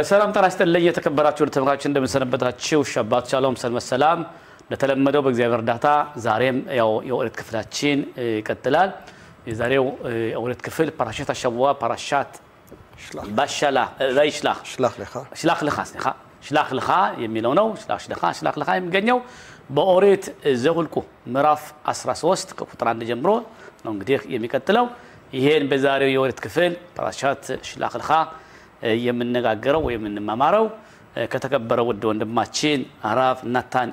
ሰላም ተራስተልኝ የተከበራችሁ ተመልካቾች እንደምሰነበታችሁ ሻባት ሻሎም ሰላም ለተለመደው በእግዚአብሔር እርዳታ ዛሬም ያው የኦሪት ክፍላችን ይቀጥላል የዛሬው የኦሪት ክፍል ፓራሻት አሸዋ ፓራሻት ባሻላ ላይሽላህ ሽላህ ለኻ የሚለው ነው ሽላህ ለኻ የሚገኘው በኦሪት ዘሁልቁ ምዕራፍ 13 ከቁጥር 1 ጀምሮ ነው እንግዲህ የሚቀጥለው ይሄን በዛሬው የኦሪት ክፍል ፓራሻት ሽላህ ለኻ የምንነጋገረው የምንማማረው ከተከበረው ወደ ወንድማችን አራፍ ናታን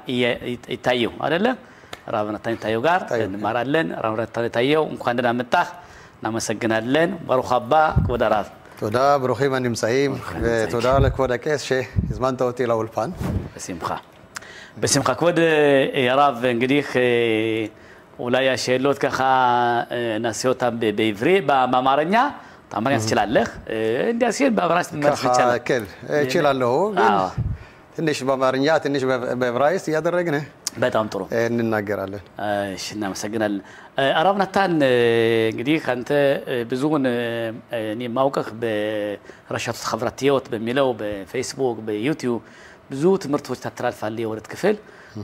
ይታየው አይደለ አራፍ ናታን ይታየው ጋር እንማራለን አራፍ ናታን ይታየው እንኳን ደህና መጣህ እናመሰግናለን ባሩኻባ ወደ አራፍ ቶዳ ብሩኺም አንምሳይም ቶዳ ለኮዳ ከሽ ዝማንተውት ይላውልፋን በሲምኻ ወደ አራፍ እንግዲህ ወላያ ሸሎት ከኻ ናሲዮታ በኢቭሪ በአማርኛ ታማኝ ያስችላለህ እንዲያሲል በአብራስ መርፍ ይችላል ከል እችላለሁ ግን ትንሽ በአማርኛ ትንሽ በዕብራይስጥ ያደረግነ በጣም ጥሩ እንናገራለን እሺ እናመሰግናለን አራብ ናታን እንግዲህ አንተ ብዙውን እኔ ማውቀህ በራሻቱ ኸብራቲዮት በሚለው በፌስቡክ በዩቲዩብ ብዙ ትምህርቶች ታስተላልፋለህ የወረት ክፍል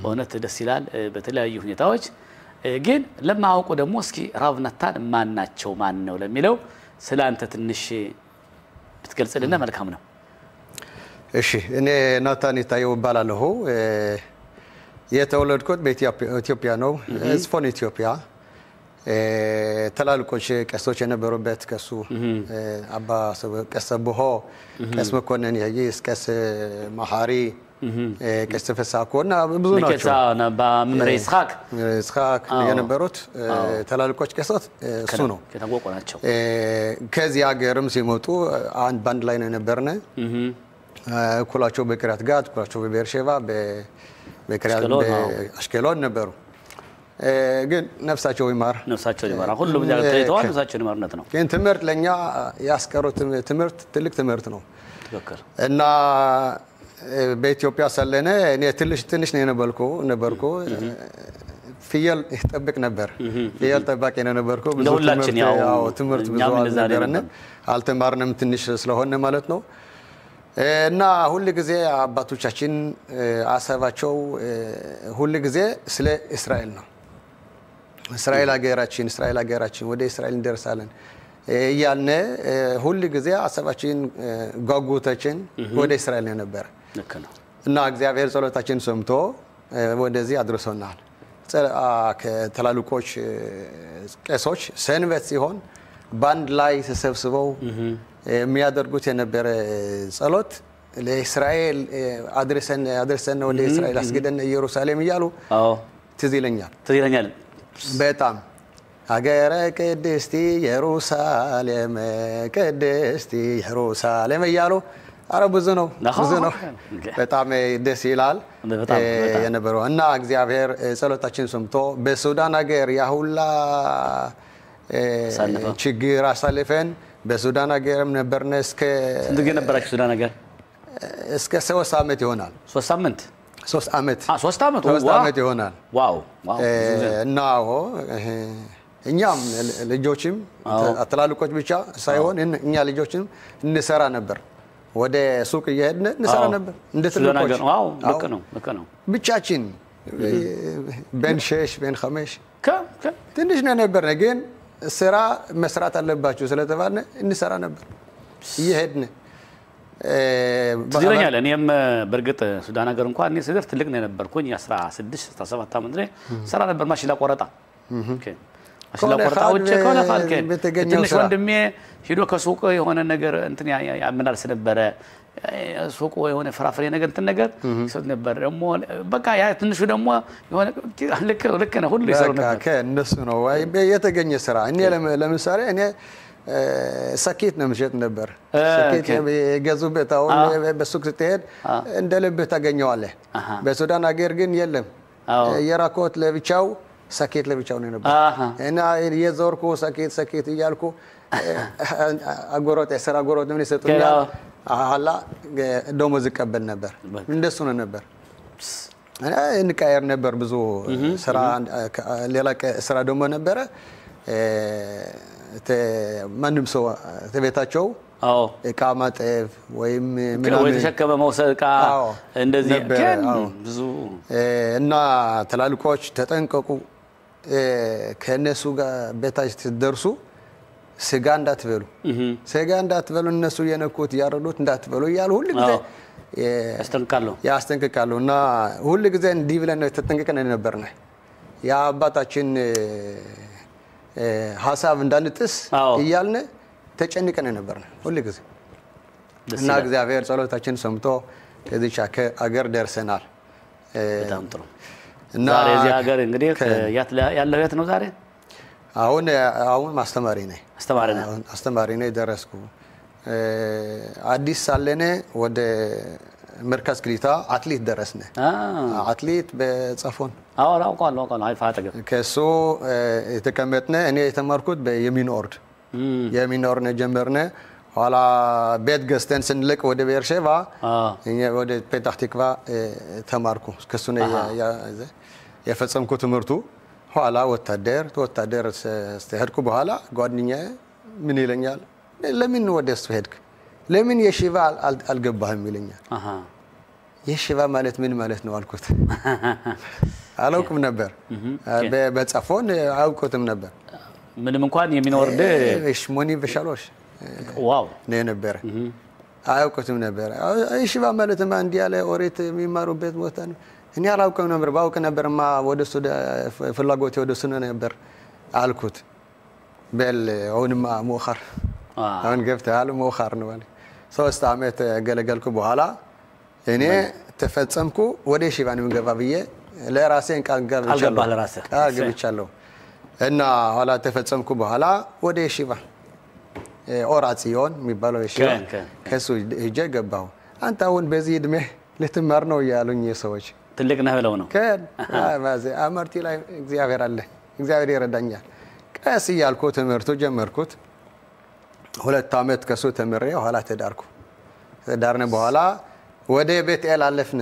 በእውነት ደስ ይላል በተለያዩ ሁኔታዎች ግን ለማውቁ ደግሞ እስኪ አራብ ናታን ማን ናቸው ማን ነው ለሚለው ስላንተ ትንሽ ብትገልጽልና መልካም ነው እሺ እኔ ናታን ይታየው ባላለሁ የተወለድኩት በኢትዮጵያ ነው ስፎን ኢትዮጵያ ተላልቆች ቀሶች የነበሩበት ከሱ አባ ቀሰብሆ ቀስ መኮንን ያይስ ቀስ መሐሪ ቀስ ተፈሳኮና ብዙ ናቸው ከዛ በመምሬ እስኻክ የነበሩት ተላልቆች ቀሶት እሱ ነው ከተቆቆ ናቸው ከዚህ ሀገርም ሲመጡ አንድ ባንድ ላይ ነው ነበርነ ኩላቸው በቅሪያት ጋት ኩላቸው በቤርሼባ በቅሪያት በአሽኬሎን ነበሩ ግን ነፍሳቸው ይማር ሁሉም ተይተዋል ነፍሳቸው ይማርነት ነው ግን ትምህርት ለኛ ያስቀሩት ትምህርት ትልቅ ትምህርት ነው ትክክል እና በኢትዮጵያ ሰለነ እኔ ትንሽ ነው ነበርኩ ፍየል ይጠብቅ ነበር ፍየል ጠባቂ ነው ነበርኩ ብዙ ትምህርት ብዙ ነገርነ አልተማርንም ትንሽ ስለሆነ ማለት ነው እና ሁሉ ጊዜ አባቶቻችን አሰባቸው ሁሉ ጊዜ ስለ እስራኤል ነው እስራኤል ሀገራችን ወደ እስራኤል እንደርሳለን ያልነ ሁሉ ጊዜ አሰባችን ጓጉታችን ወደ እስራኤል ነበር እና እግዚአብሔር ጸሎታችን ሰምቶ ወደዚህ አድርሶናል ከተላልቆች ቀሶች ሰንበት ሲሆን ባንድ ላይ ተሰብስበው የሚያደርጉት የነበረ ጸሎት ለእስራኤል አድርሰን ወደ እስራኤል አስገደን ኢየሩሳሌም ይያሉ ትዝ ይለኛል በጣም ሀገረ ቅድስቲ ኢየሩሳሌም ይያሉ አረ ብዙ ነው በጣም ደስ ይላል የነበረው እና እግዚአብሔር ጸሎታችን ሰምቶ በሱዳን ሀገር ያሁላ ችግር አሳልፈን በሱዳን ሀገርም ነበርነ እስከ ስንት ጊዜ ነበራችሁ ሱዳን ሀገር እስከ 3 አመት ይሆናል 3 አመት ይሆናል ዋው እና እኛም ልጆችም አትላልቆች ብቻ ሳይሆን እኛ ልጆችም እንሰራ ነበር ወደ ሱቅ እየሄድን እንሰራ ነበር እንደ ትልቆች ዋው ልክ ነው ብቻችን በንሸሽ በንኸመሽ ትንሽ ነበር ግን ስራ መስራት አለባችሁ ስለተባለ እንሰራ ነበር እየሄድን ትዝለኛል እኔም በርግጥ ሱዳን ሀገር እንኳን እኔ ስደር ትልቅ ነው ነበርኩኝ 16 17 አመት ላይ ሰራ ነበር ማሽላ ቆረጣ ማሽላ ቆረጣዎች ከሆነ ፋልከን ትንሽ ወንድሜ ሄዶ ከሱቅ የሆነ ነገር እንትን ያመናልስ ነበር ሱቅ የሆነ ፍራፍሬ ነገር እንትን ነገር ይሰጥ ነበር ደሞ በቃ ያ ትንሹ ደሞ የሆነ ልክ ነው ሁሉ ይሰሩ ነበር ከነሱ ነው የተገኘ ስራ እኔ ለምሳሌ እኔ ሰኪት ነው ምሽት ነበር ሰኪት የገዙበት አሁን በሱቅ ስትሄድ እንደ ልብ ታገኘዋለህ በሱዳን ሀገር ግን የለም የራኮት ለብቻው ሰኪት ለብቻው ነው ነበር እና የዞርኩ ሰኪት እያልኩ አጎሮት የሰራ አጎሮት ምን ይሰጡኛል አላ ደሞዝ ይቀበል ነበር እንደሱ ነው ነበር እና እንቀየር ነበር ብዙ ስራ ሌላ ስራ ደግሞ ነበረ ማንም ሰው ተቤታቸው እቃ ማጠብ ወይም ምናምን ተሸከመ መውሰድ እቃ እንደዚህ ብዙ እና ተላልቆች ተጠንቀቁ ከነሱ ጋር ቤታች ትደርሱ ስጋ እንዳትበሉ እነሱ የነኩት ያረዱት እንዳትበሉ ይያሉ ሁሉ ጊዜ ያስተንቅቃሉ እና ሁሉ ጊዜ እንዲህ ብለን ተጠንቅቀን ነበርና ያ አባታችን ሐሳብ እንዳንጥስ ይያልነ ተጨንቀን ነበርና ሁሉ ጊዜ እና እግዚአብሔር ጸሎታችን ሰምቶ ከዚህ አገር ደርሰናል በጣም ጥሩ እና ዛሬ እዚህ ሀገር እንግዲህ ያለው የት ነው ዛሬ አሁን አስተማሪ ነኝ ደረስኩ አዲስ ሳለነ ወደ መርካዝ ክሊታ አትሌት ደረስነ አትሌት በጻፎን አውቃለሁ አይፋ አጠገብ ከሱ የተቀመጥነ እኔ የተማርኩት በየሚኖርድ ነው ጀመርነ ኋላ ቤት ገዝተን ስንልቅ ወደ ቤርሼቫ እኛ ወደ ፔታህ ቲክቫ ተማርኩ ከሱ ነው የፈጸምኩ ትምህርቱ ኋላ ወታደር ስተሄድኩ በኋላ ጓደኛዬ ምን ይለኛል ለምን ወደሱ ሄድክ ለምን የሺቫ አልገባህም ይለኛል የሺቫ ማለት ምን ማለት ነው አልኩት አላውቅም ነበር በጻፎን አውቁትም ነበር ምንም እንኳን የሚኖርደ ሞኒ በሻሎሽ ዋው ነበር አውቁትም ነበር የሺቫ ማለት እንዲ ያለ ኦሬት የሚማሩበት ቦታ ነው እኔ አላውቅም ነበር ባውቅ ነበርማ ወደሱ ፍላጎቴ ወደሱ ነበር አልኩት በል አሁንማ ሞኸር አሁን ገብተሃል ሞኸር ነው ማለት 3 አመት ገለገልኩ በኋላ እኔ ተፈጸምኩ ወደ ሺቫ ነው ገባ ብዬ ለራሴን ቃል ገብቻለሁ እና ኋላ ተፈጸምኩ በኋላ ወደ ሺቫ ኦራጽዮን የሚባለው ሺቫ ከሱ ሄጄ ገባሁ አንተ አሁን በዚህ እድሜ ለትማር ነው ያሉኝ ሰዎች ትልቅ ነህ ብለው ነው ከማዘ አመርቲ ላይ እግዚአብሔር አለ እግዚአብሔር ይረዳኛል ቀስ ይያልኩ ትምህርቱ ጀመርኩት 2 አመት ከሱ ተምሬ ኋላ ተዳርነ በኋላ ወደ ቤትኤል አለፍነ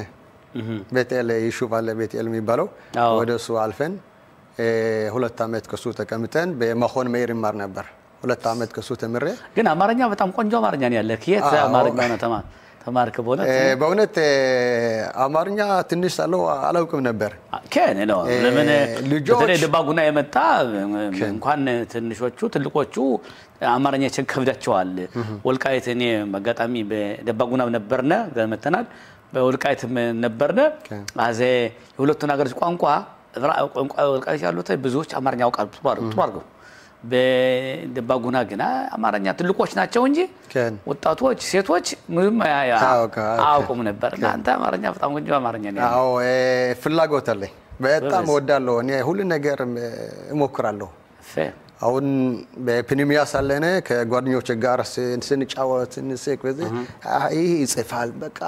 ቤትኤል ይሹፍ አለ ቤትኤል የሚባለው ወደሱ አልፈን 2 አመት ከሱ ተቀምጠን በመኾን መይር ይማር ነበር 2 አመት ከሱ ተምሬ ግን አማርኛ በጣም ቆንጆ አማርኛ ነው ያለህ የት አማርኛ ነው ተማርክ በእውነት አማርኛ ትንሽ ሳለው አላውቅም ነበር ከኔ ነው ለምን በተለይ ደባጉና የመጣ እንኳን ትንሾቹ ትልቆቹ አማርኛ ቸከብዳቸዋል ወልቃይት እኔ በአጋጣሚ በደባጉና ነበርነ ገመተናል በወልቃይት ነበርነ አዜ የሁለቱን ሀገሮች ቋንቋ ወልቃይት ያሉት ብዙዎች አማርኛ ያውቃሉ ጥሩ በደባጉና ግን አማርኛ ትልቆች ናቸው እንጂ ወጣቶች ሴቶች ምንም አያውቁም ነበር አንተ አማርኛ በጣም ቆንጆ አማርኛ ነው አዎ ፍላጎት አለኝ በጣም ወዳለሁ እኔ ሁሉ ነገር እሞክራለሁ አሁን በፕኒሚያ ሳለነ ከጓደኞች ጋር ስንጫወት እንስቅ በዚህ ይሄ ይጽፋል በቃ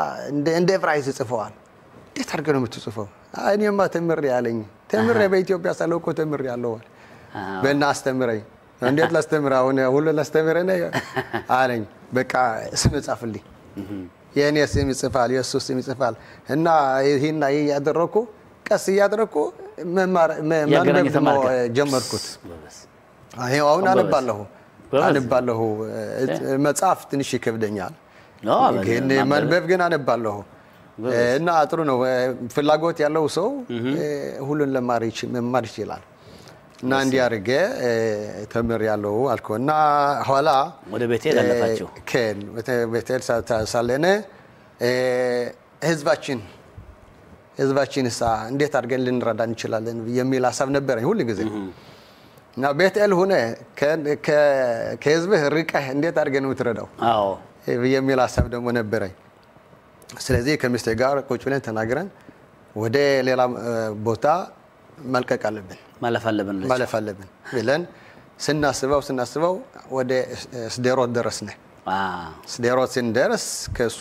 እንደ ፍራይስ ይጽፋል እንዴት አድርገህ ነው የምትጽፈው እኔማ ተምሬ በኢትዮጵያ ሳለሁ እኮ ተምሬ ያለው በእናስተምረኝ እንዴት ላስተምራው ነው ሁሉ ላስተምረኝ አለኝ በቃ ስም ጻፍልኝ የኔ ስም ይጽፋል የሱስ ስም ይጽፋል እና ይሄና ያደረኩ ቀስ ያደረኩ ማንበብ ጀመርኩት አሁን አነባለሁ መጽሐፍ ትንሽ ይከብደኛል ግን ማንበብ ግን አነባለሁ እና ጥሩ ነው ፍላጎት ያለው ሰው ሁሉን ለማር ይችላል እና እንዲያርገ ተምር ያለው አልኮና ኋላ ወደ ቤቴል አለፋቸው ቤቴል ሳለነ ህዝባችን እንዴት አድርገን ልንረዳ እንችላለን የሚል ሐሳብ ነበረኝ ሁሉ ጊዜ እና ቤቴል ሆነ ከህዝብህ ርቀህ እንዴት አድርገን ነው ትረዳው የሚል ሐሳብ ደግሞ ነበረኝ ስለዚህ ከሚስቴ ጋር ቁጭ ብለን ተናግረን ወደ ሌላ ቦታ መልቀቅ አለብን ማለፍ አለብን ብለን ስናስበው ወደ ስደሮት ደረስነ ስደሮት ስንደርስ ከሱ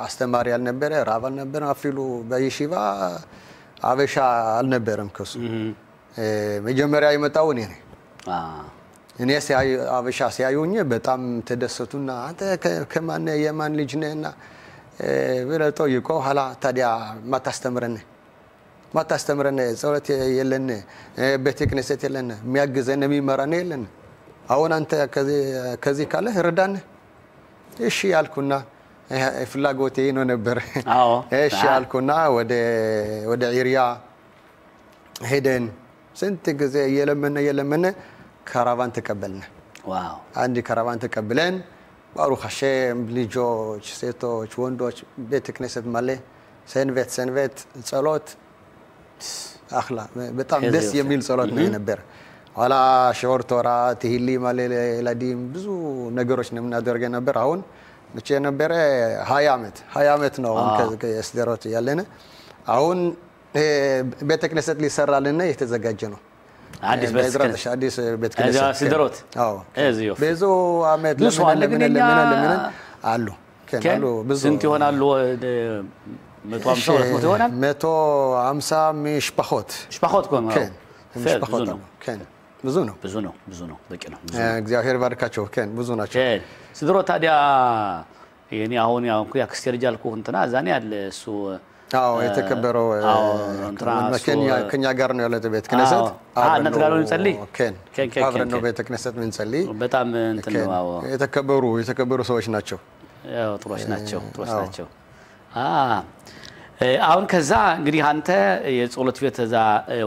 አስተማሪ ያልነበረ ራብ አልነበረ አፍሉ በይሺባ አበሻ አልነበረም ከሱ መጀመሪያ የመጣው እኔ ነኝ እኔ አበሻ ሲያዩኝ በጣም ተደሰቱና አንተ ከማን የማን ልጅ ነህና ብለውጠው ይቆ ኋላ ታዲያ ማታስተምረን ጸሎት የለን ቤተ ክህነት የለን የሚያግዘን የሚመራን የለን አሁን አንተ ከዚህ ካለ ረዳን እሺ ያልኩና ፍላጎቴ ነው ነበር እሺ ያልኩና ወደ ኢሪያ ሄደን ስንት ጊዜ የለመነ ካራቫን ተቀበልና ዋው አንድ ካራቫን ተቀበለን ባሩክ ሀሸም ልጆች ሴቶች ወንዶች ቤተ ክህነት ማለት ሰንበት ጸሎት አኽላ በጣም ደስ የሚል ጸሎት ነው ነበር ኋላ ሾር ቶራ ትሂሊ ማለት ለዲም ብዙ ነገሮች ነው የምናደርገው ነበር አሁን መቼ ነበር 20 ዓመት ነው ከስደሮት ያለነ አሁን ቤተ ክህነት ሊሰራልና የተዘጋጀ ነው አዲስ ቤተ ክህነት ስደሮት አዎ ብዙ ዓመት ለምን አሉ ከናሉ ብዙ ስንት ይሆናሉ 150 ይሆናል 150 משפחות ኮን ብዙ ነው በቂ ነው እግዚአብሔር ባርካቸው ብዙ ናቸው ስደሮት ታዲያ የኔ አሁን ያው ያክስቴር ጃልኩ እንትና ዛኔ ያለ እሱ አዎ የተከበረው ከኛ ጋር ነው ያለው ቤተ ክህነት እናንተ ጋር ነው እንጸልይ አብረን ነው ቤተ ክህነት እንጸልይ በጣም እንትን ነው አዎ የተከበሩ ሰዎች ናቸው ያው ጥሩዎች ናቸው አሁን ከዛ እንግዲህ አንተ የጸሎት ቤት እዛ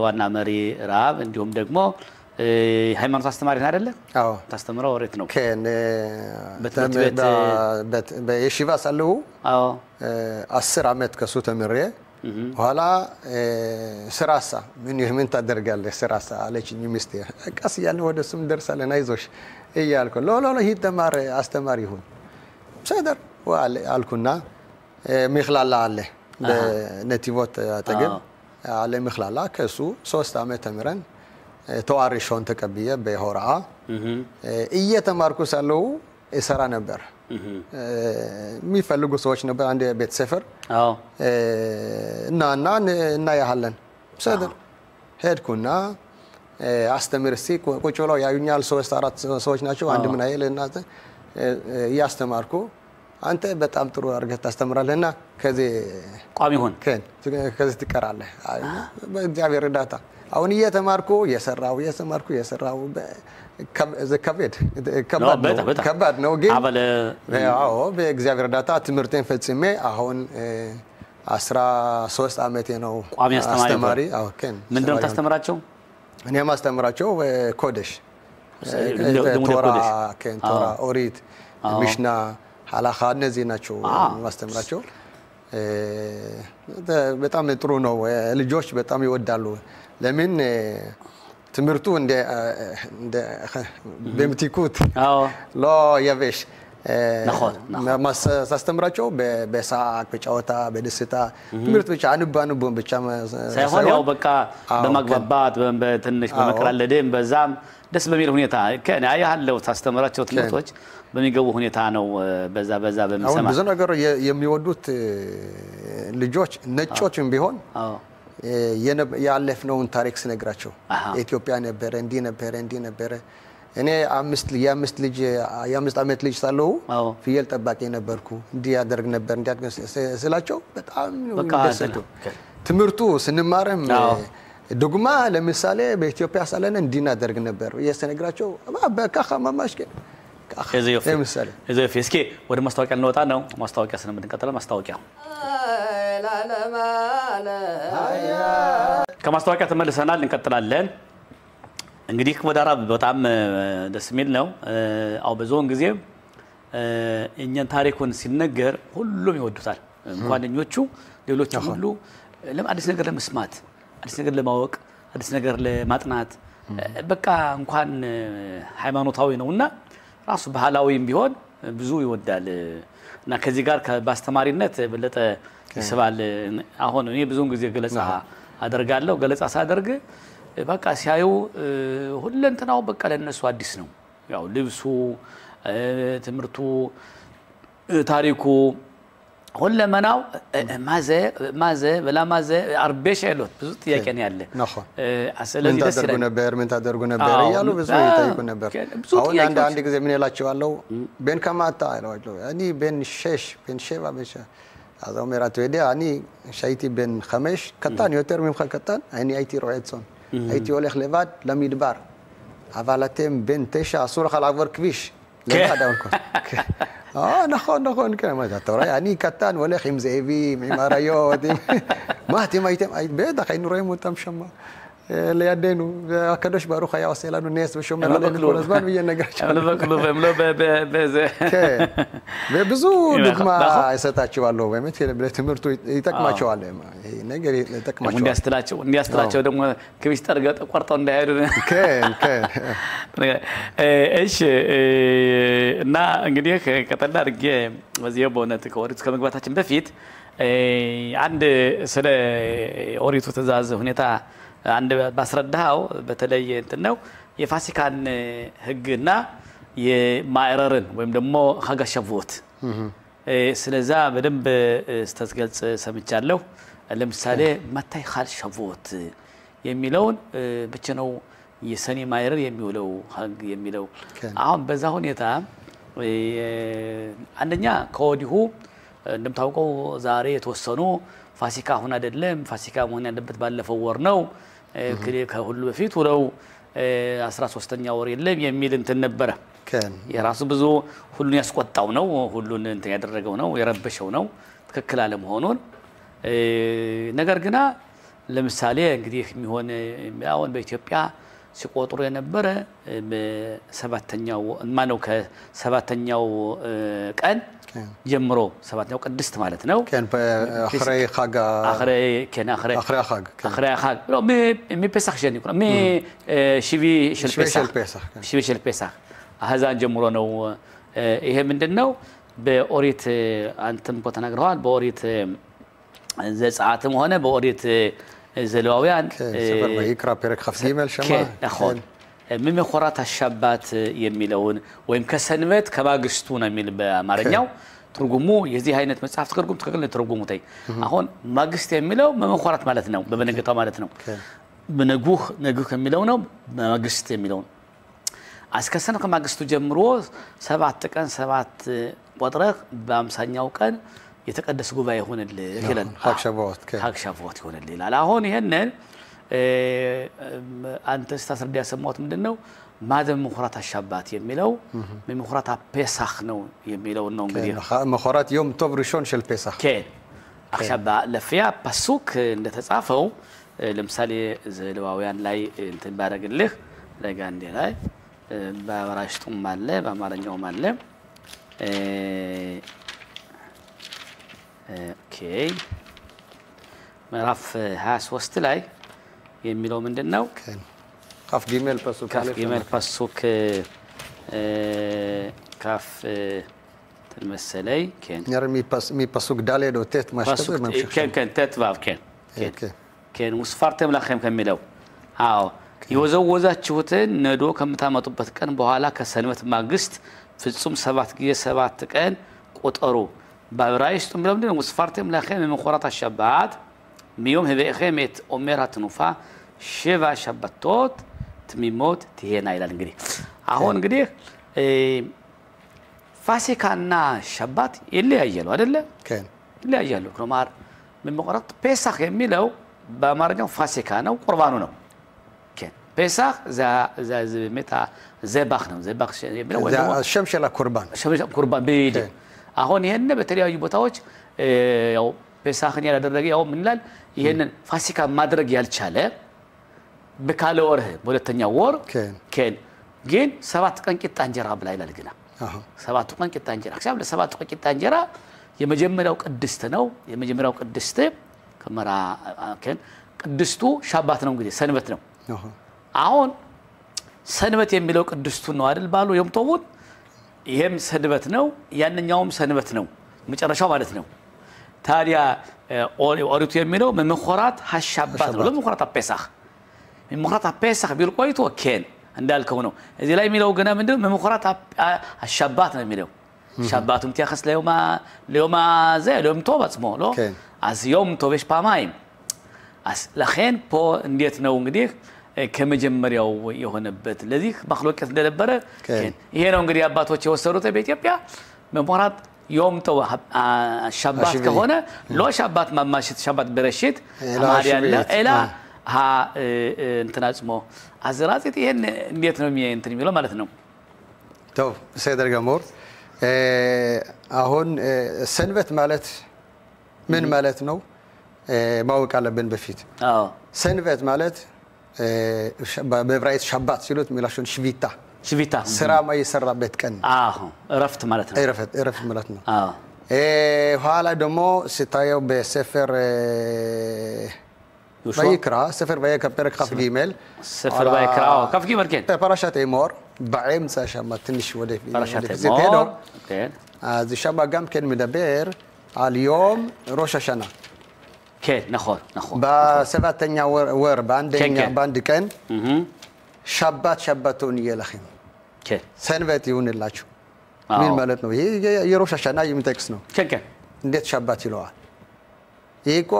ዋና መሪ ራብ እንዲሁም ደግሞ ሃይማኖት አስተማሪ ነህ አይደለ አዎ ታስተምረው ወሬት ነው በየሺባ ሳለሁ አዎ 10 ዓመት ከሱ ተምሬ ኋላ ስራሳ ምን ታደርጋለህ ስራሳ አለችኝ ሚስቴ ቀስ ያለ ወደ ስም ደርሳለን አይዞሽ እያልኩ ሎሎ ይተማር አስተማሪ ይሁን ሰደር አልኩና ምክላላ አለ በነቲቮት አጠገብ አለ ምክላላ ከሱ 3 ዓመት ተምረን ተዋርሾን ተቀብዬ በሆራአ እየተማርኩ ሳለው እሰራ ነበር የሚፈልጉ ሰዎች ነበር አንድ ቤት ሰፈር አዎ እና ያህለን ሰደር ሄድኩና አስተምርሲ ቁጭ ብለው ያዩኛል 3-4 ሰዎች ናቸው አንድ ምን አይልና ያስተማርኩ አንተ በጣም ጥሩ አድርገህ ታስተምራለህና ከዚህ ቋሚ ሆን ከዚህ ትቀራለህ በእግዚአብሔር እርዳታ አሁን እየተማርኩ የሰራው ከባድ ነው ግን አዎ በእግዚአብሔር እርዳታ ትምህርቴን ፈጽሜ አሁን 13 ዓመቴ ነው ቋሚ አስተማሪ አዎ ምንድነው ታስተምራቸው እኔ ማስተምራቸው ኮዴሽ ቶራ ኦሪት ሚሽና ሐላኻ እነዚህ ናቸው ማስተምራቸው በጣም ጥሩ ነው ልጆች በጣም ይወዳሉ ለምን ትምህርቱ እንደ በምትኩት አዎ ሎ ያበሽ ማስተምራቸው በሳቅ በጨዋታ በደስታ ትምህርት ብቻ አንባንቦን ብቻ ሳይሆን ያው በቃ በማግባባት በትንሽ በመከራለደም በዛም ደስ በሚል ሁኔታ ከኔ ያያለው ታስተምራቸው ትምህርቶች በሚገቡ ሁኔታ ነው በዛ በሚሰማ አሁን ብዙ ነገር የሚወዱት ልጆች ነጮችም ቢሆን ያለፍነውን ታሪክ ስነግራቸው ኢትዮጵያ ነበር እንዲ ነበር እኔ የአምስት ዓመት ልጅ ሳለሁ ፍየል ጠባቂ ነበርኩ እንዲ ያደርግ ነበር ስላቸው በጣም ደሰቱ ትምህርቱ ስንማርም ዶግማ ለምሳሌ በኢትዮጵያ ሳለን እንዲናደርግ ነበር እየሰነግራቸው በካኻ ማማሽከ እዚህ እስኪ ወደ ማስታወቂያ እንወጣ ነው ማስታወቂያ ስለምንቀጥለው ማስታወቂያ ከማስታወቂያ ተመልሰናል እንቀጥላለን እንግዲህ ወደ አራብ በጣም ደስ የሚል ነው አው በዞን ጊዜ እኛን ታሪኩን ሲነገር ሁሉም ይወዱታል ጓደኞቹ ሌሎች ሁሉ አዲስ ነገር ለመስማት አዲስ ነገር ለማወቅ አዲስ ነገር ለማጥናት በቃ እንኳን ሃይማኖታዊ ነውና ራሱ ባህላዊም ቢሆን ብዙ ይወዳል እና ከዚህ ጋር በአስተማሪነት በለጠ ይስባል አሁን እኔ ብዙውን ጊዜ ገለጻ አደርጋለሁ ገለጻ ሳደርግ በቃ ሲያዩ ሁለንተናው በቃ ለነሱ አዲስ ነው ያው ልብሱ ትምርቱ ታሪኩ ሁለመናው ማዘ በላ ማዘ አርቤሽ ያሉት ብዙ ጥያቄ ነው ያለ ስለዚህ ደስ ይላል ምን ታደርጉ ነበር ያሉ ብዙ ይጠይቁ ነበር አሁን አንድ ጊዜ ምን ይላቸዋለሁ ቤን ከማታ አይሏቸው እኔ ቤን ሼባ በሻ هذا مرات ودي أني شايتي بين 5 كتان يوتر من كتان أني أيتي رويتسون أيتي ولخ لباد لم يدبر عفالتهم بين 9 صورة خل عبر كبيش لباد أونكم نخون كلام ترى يعني كتان ولخ مزيبي معماريات ما تيم أي بيدا خين رويم وتمشما اللي يدينو كدوش باروخ يا وسيلانو الناس بشوم على الزمان ويا نقاش انا بقلو بملو بزه بزو دغما يسطاچዋለሁ በመት ለትምርቱ ይጠቅማቸዋል ነገር ይጠቅማቸዋል እንዲያስተላቸው ደግሞ ክብሽ ጠርገው ቆርጠው እንዳይሄዱ እሺ እና እንግዲህ ከተላ አድርጌ በዚህ በእውነት ከወሪት ከመግባታችን በፊት አንድ ስለ ኦሪቱ ትእዛዝ ሁኔታ አንድ ባስረዳው በተለየ እንትን ነው የፋሲካን ህግና የማዕረርን ወይም ደግሞ ሀጋ ሸቮት ስለዛ በደንብ ስተስገልጽ ሰምቻለሁ ለምሳሌ መታይ ኻል ሸቮት የሚለውን ብቻ ነው የሰኔ ማዕረር የሚውለው ሀግ የሚለው አሁን በዛ ሁኔታ አንደኛ ከወዲሁ እንደምታውቀው ዛሬ የተወሰኑ ፋሲካ ሆነ አይደለም ፋሲካ መሆን ያለበት ባለፈው ወር ነው ከሁሉ በፊት ወለው 13ኛ ወር የለም የሚል እንትን ነበር የራሱ ብዙ ሁሉን ያስቆጣው ነው ሁሉን እንትን ያደረገው ነው የረበሸው ነው ትክክል አለ መሆኑን ነገር ግና ለምሳሌ እንግዲህ የሚሆን አሁን በኢትዮጵያ ሲቆጥሩ የነበረ በሰባተኛው ማነው ከሰባተኛው ቀን ጀምሮ ሰባተኛው ቅድስት ማለት ነው አخرይ ኻጋ አخرይ ኻግ ፔሳኽ ጀኒ ኩራ ሽቪ ሽል ፔሳኽ አዛን ጀምሮ ነው ይሄ ምንድነው በኦሪት አንተም ተናግረዋል በኦሪት ዘጻአትም ሆነ በኦሪት ዘሌዋውያን ይክራ ፐረክ ኸፍሲመል ሸማ አሁን መመخራት አሻባት የሚለውን ወይም ከሰንበት ከማግስቱ ነው የሚል በአማርኛው ትርጉሙ የዚህ አይነት መጽሐፍ ትርጉም ትክክል ትርጉሙ ታይ አሁን ማግስት የሚለው መመخራት ማለት ነው በበነገታው ማለት ነው በነጉህ የሚለው ነው ማግስት የሚለው አስከሰነ ከማግስቱ ጀምሮ 7 ቀን 7 ቆጥረህ በ50ኛው ቀን የተቀደሰ ጉባኤ ሆነልህ ይላል ሀክሻቮት ይሆነልህ ይላል አሁን ይሄንን አንተ ስታስረዳ ያሰማሁት ምንድነው ማደም መخራት አሻባት የሚለው መخራት ፔሳኽ ነው የሚለው ነው እንግዲህ መخራት يوم ቶብ ሪሾን ሸል ፔሳኽ አሻባ ለፊያ ፓሱክ እንደተጻፈው ለምሳሌ ዘሌዋውያን ላይ እንትን ባረግልህ ለጋንዴ ላይ በአራሽቱም አለ በአማርኛውም አለ ኦኬ ምዕራፍ 23 ላይ የሚለው ምንድነው ካፍ ጊሜል ፓሱክ ካፍ ተመሰለይ ሚ ፓሱክ ዳሌዶ ቴት ማሽተብ ከን ተትባብ ከን ወስፋርተም ለኸም ከሚለው አዎ ይወዘወዛችሁትን ነዶ ከምታመጡበት ቀን በኋላ ከሰንበት ማግስት ፍጹም 7 ጊዜ 7 ቀን ቆጠሩ ባብራይስቱ ምንድነው ወስፋርተም ለኸም መخራት አሻባት ሚዮም ህበኤኸም ኦሜራት ኑፋ ሸባ ሸባቶት ትሚሞት ትሄና ይላል እንግዲህ አሁን እንግዲህ ፋሲካና ሸባት ይለያያሉ አይደለ ይለያያሉ ከማር መመቆራት ፔሳኽ የሚለው በአማርኛው ፋሲካ ነው ቁርባኑ ነው ፔሳኽ ዛ መታ ዘባኽ ነው ዘባኽ የሚለው ወይ ሸምሸላ ቁርባን ቢዲ አሁን ይሄን በተለያዩ ቦታዎች ያው ፔሳኽን ያደረገ ያው ምን ይላል ይሄንን ፋሲካ ማድረግ ያልቻለ በካለ ወር በሁለተኛው ወር ግን 7 ቀን ቂጣ እንጀራ ብላ ይላል ግና 7 ቀን ቂጣ እንጀራ አክሳብ ለ7 ቀን ቂጣ እንጀራ የመጀመሪያው ቅድስት ነው የመጀመሪያው ቅድስት ከመራ ቅድስቱ ሻባት ነው እንግዲህ ሰንበት ነው አሁን ሰንበት የሚለው ቅድስቱ ነው አይደል ባሉ የምተውት ይሄም ሰንበት ነው ያንኛውም ሰንበት ነው መጨረሻው ማለት ነው ታዲያ ኦሪቱ የሚለው መመخራት ሐሻባት ነው ለመخራት ፔሳኽ ممخرات بيسخ بيلقويتو كين እንዳልከው ነው እዚህ ላይ የሚለው ገና ምንድነው መምخرات አሻባት ነው የሚለው ሻባቱም ተያخስ ለዮማ ዘሎም ቶባጽሞ ሎ አስ ዮም ቶበሽ ፓማይም አስ ለኸን ፖ እንዴት ነው እንግዲህ ከመጀመሪያው የሆነበት ለዚህ ማخلوقት እንደነበረ ይሄ ነው እንግዲህ አባቶች የወሰዱት በኢትዮጵያ መምخرات ዮም ቶ ሻባት ከሆነ ሎ ሻባት ማማሽት ሻባት በረሽት አማሪያ ለኤላ ها انتناصمو ازرازيت ይሄን እንዴት ነው እንትን የሚለው ማለት ነው ተው ሰይደር ገሞር አሁን ሰንበት ማለት ምን ማለት ነው ማወቅ አለብን በፊት አዎ ሰንበት ማለት በዕብራይስጥ ሻባት ሲሉት ሚላሽን ሽቪታ ስራ ማይሰራበት ቀን አዎ እረፍት ማለት ነው እረፍት ማለት ነው አዎ ኋላ ደግሞ ስታየው በሰፈር ويكرا سفر ويكرا برك خف جيميل سفر ويكرا كف جيميل كين برشات ايمور بعيم ساشما تنش ودي برشات ايمور اوكي هذا شبا قام كان مدبر على اليوم روش السنه كين نخور بسبعتنيا ور باند كان شباتون يلخين كين سنبت يونلاچو مين ማለት ነው ይሄ የሮሽ السنه የሚጠቅስ ነው كين እንዴት ሻባት ይለዋል ይሄ እኮ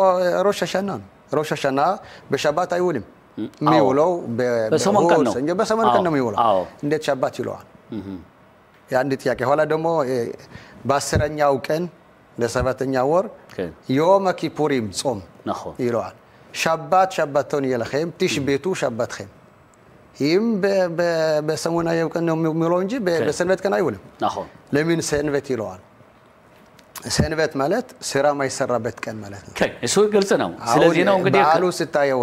ሮሽ السنه ነው روش السنة بشبات أيولم ميولو بسمن كنو بسمن كنو ميولو نديت شبات يلوان يعني نديت ياكي هلا دمو باسرن ياوكن لسبتن ياور يوم كيبوريم صوم نخو يلوان شباتون يلخيم تيش بيتو شبات خيم هيم بسمونا يوكن ميولونجي بسنبت كان أيولم نخو لمن سنبت يلوان ሰንበት ማለት ስራ ማይሰራበት ቀን ማለት ነው እሱ ግልጽ ነው ስለዚህ ነው እንግዲህ ባሉ ስታየው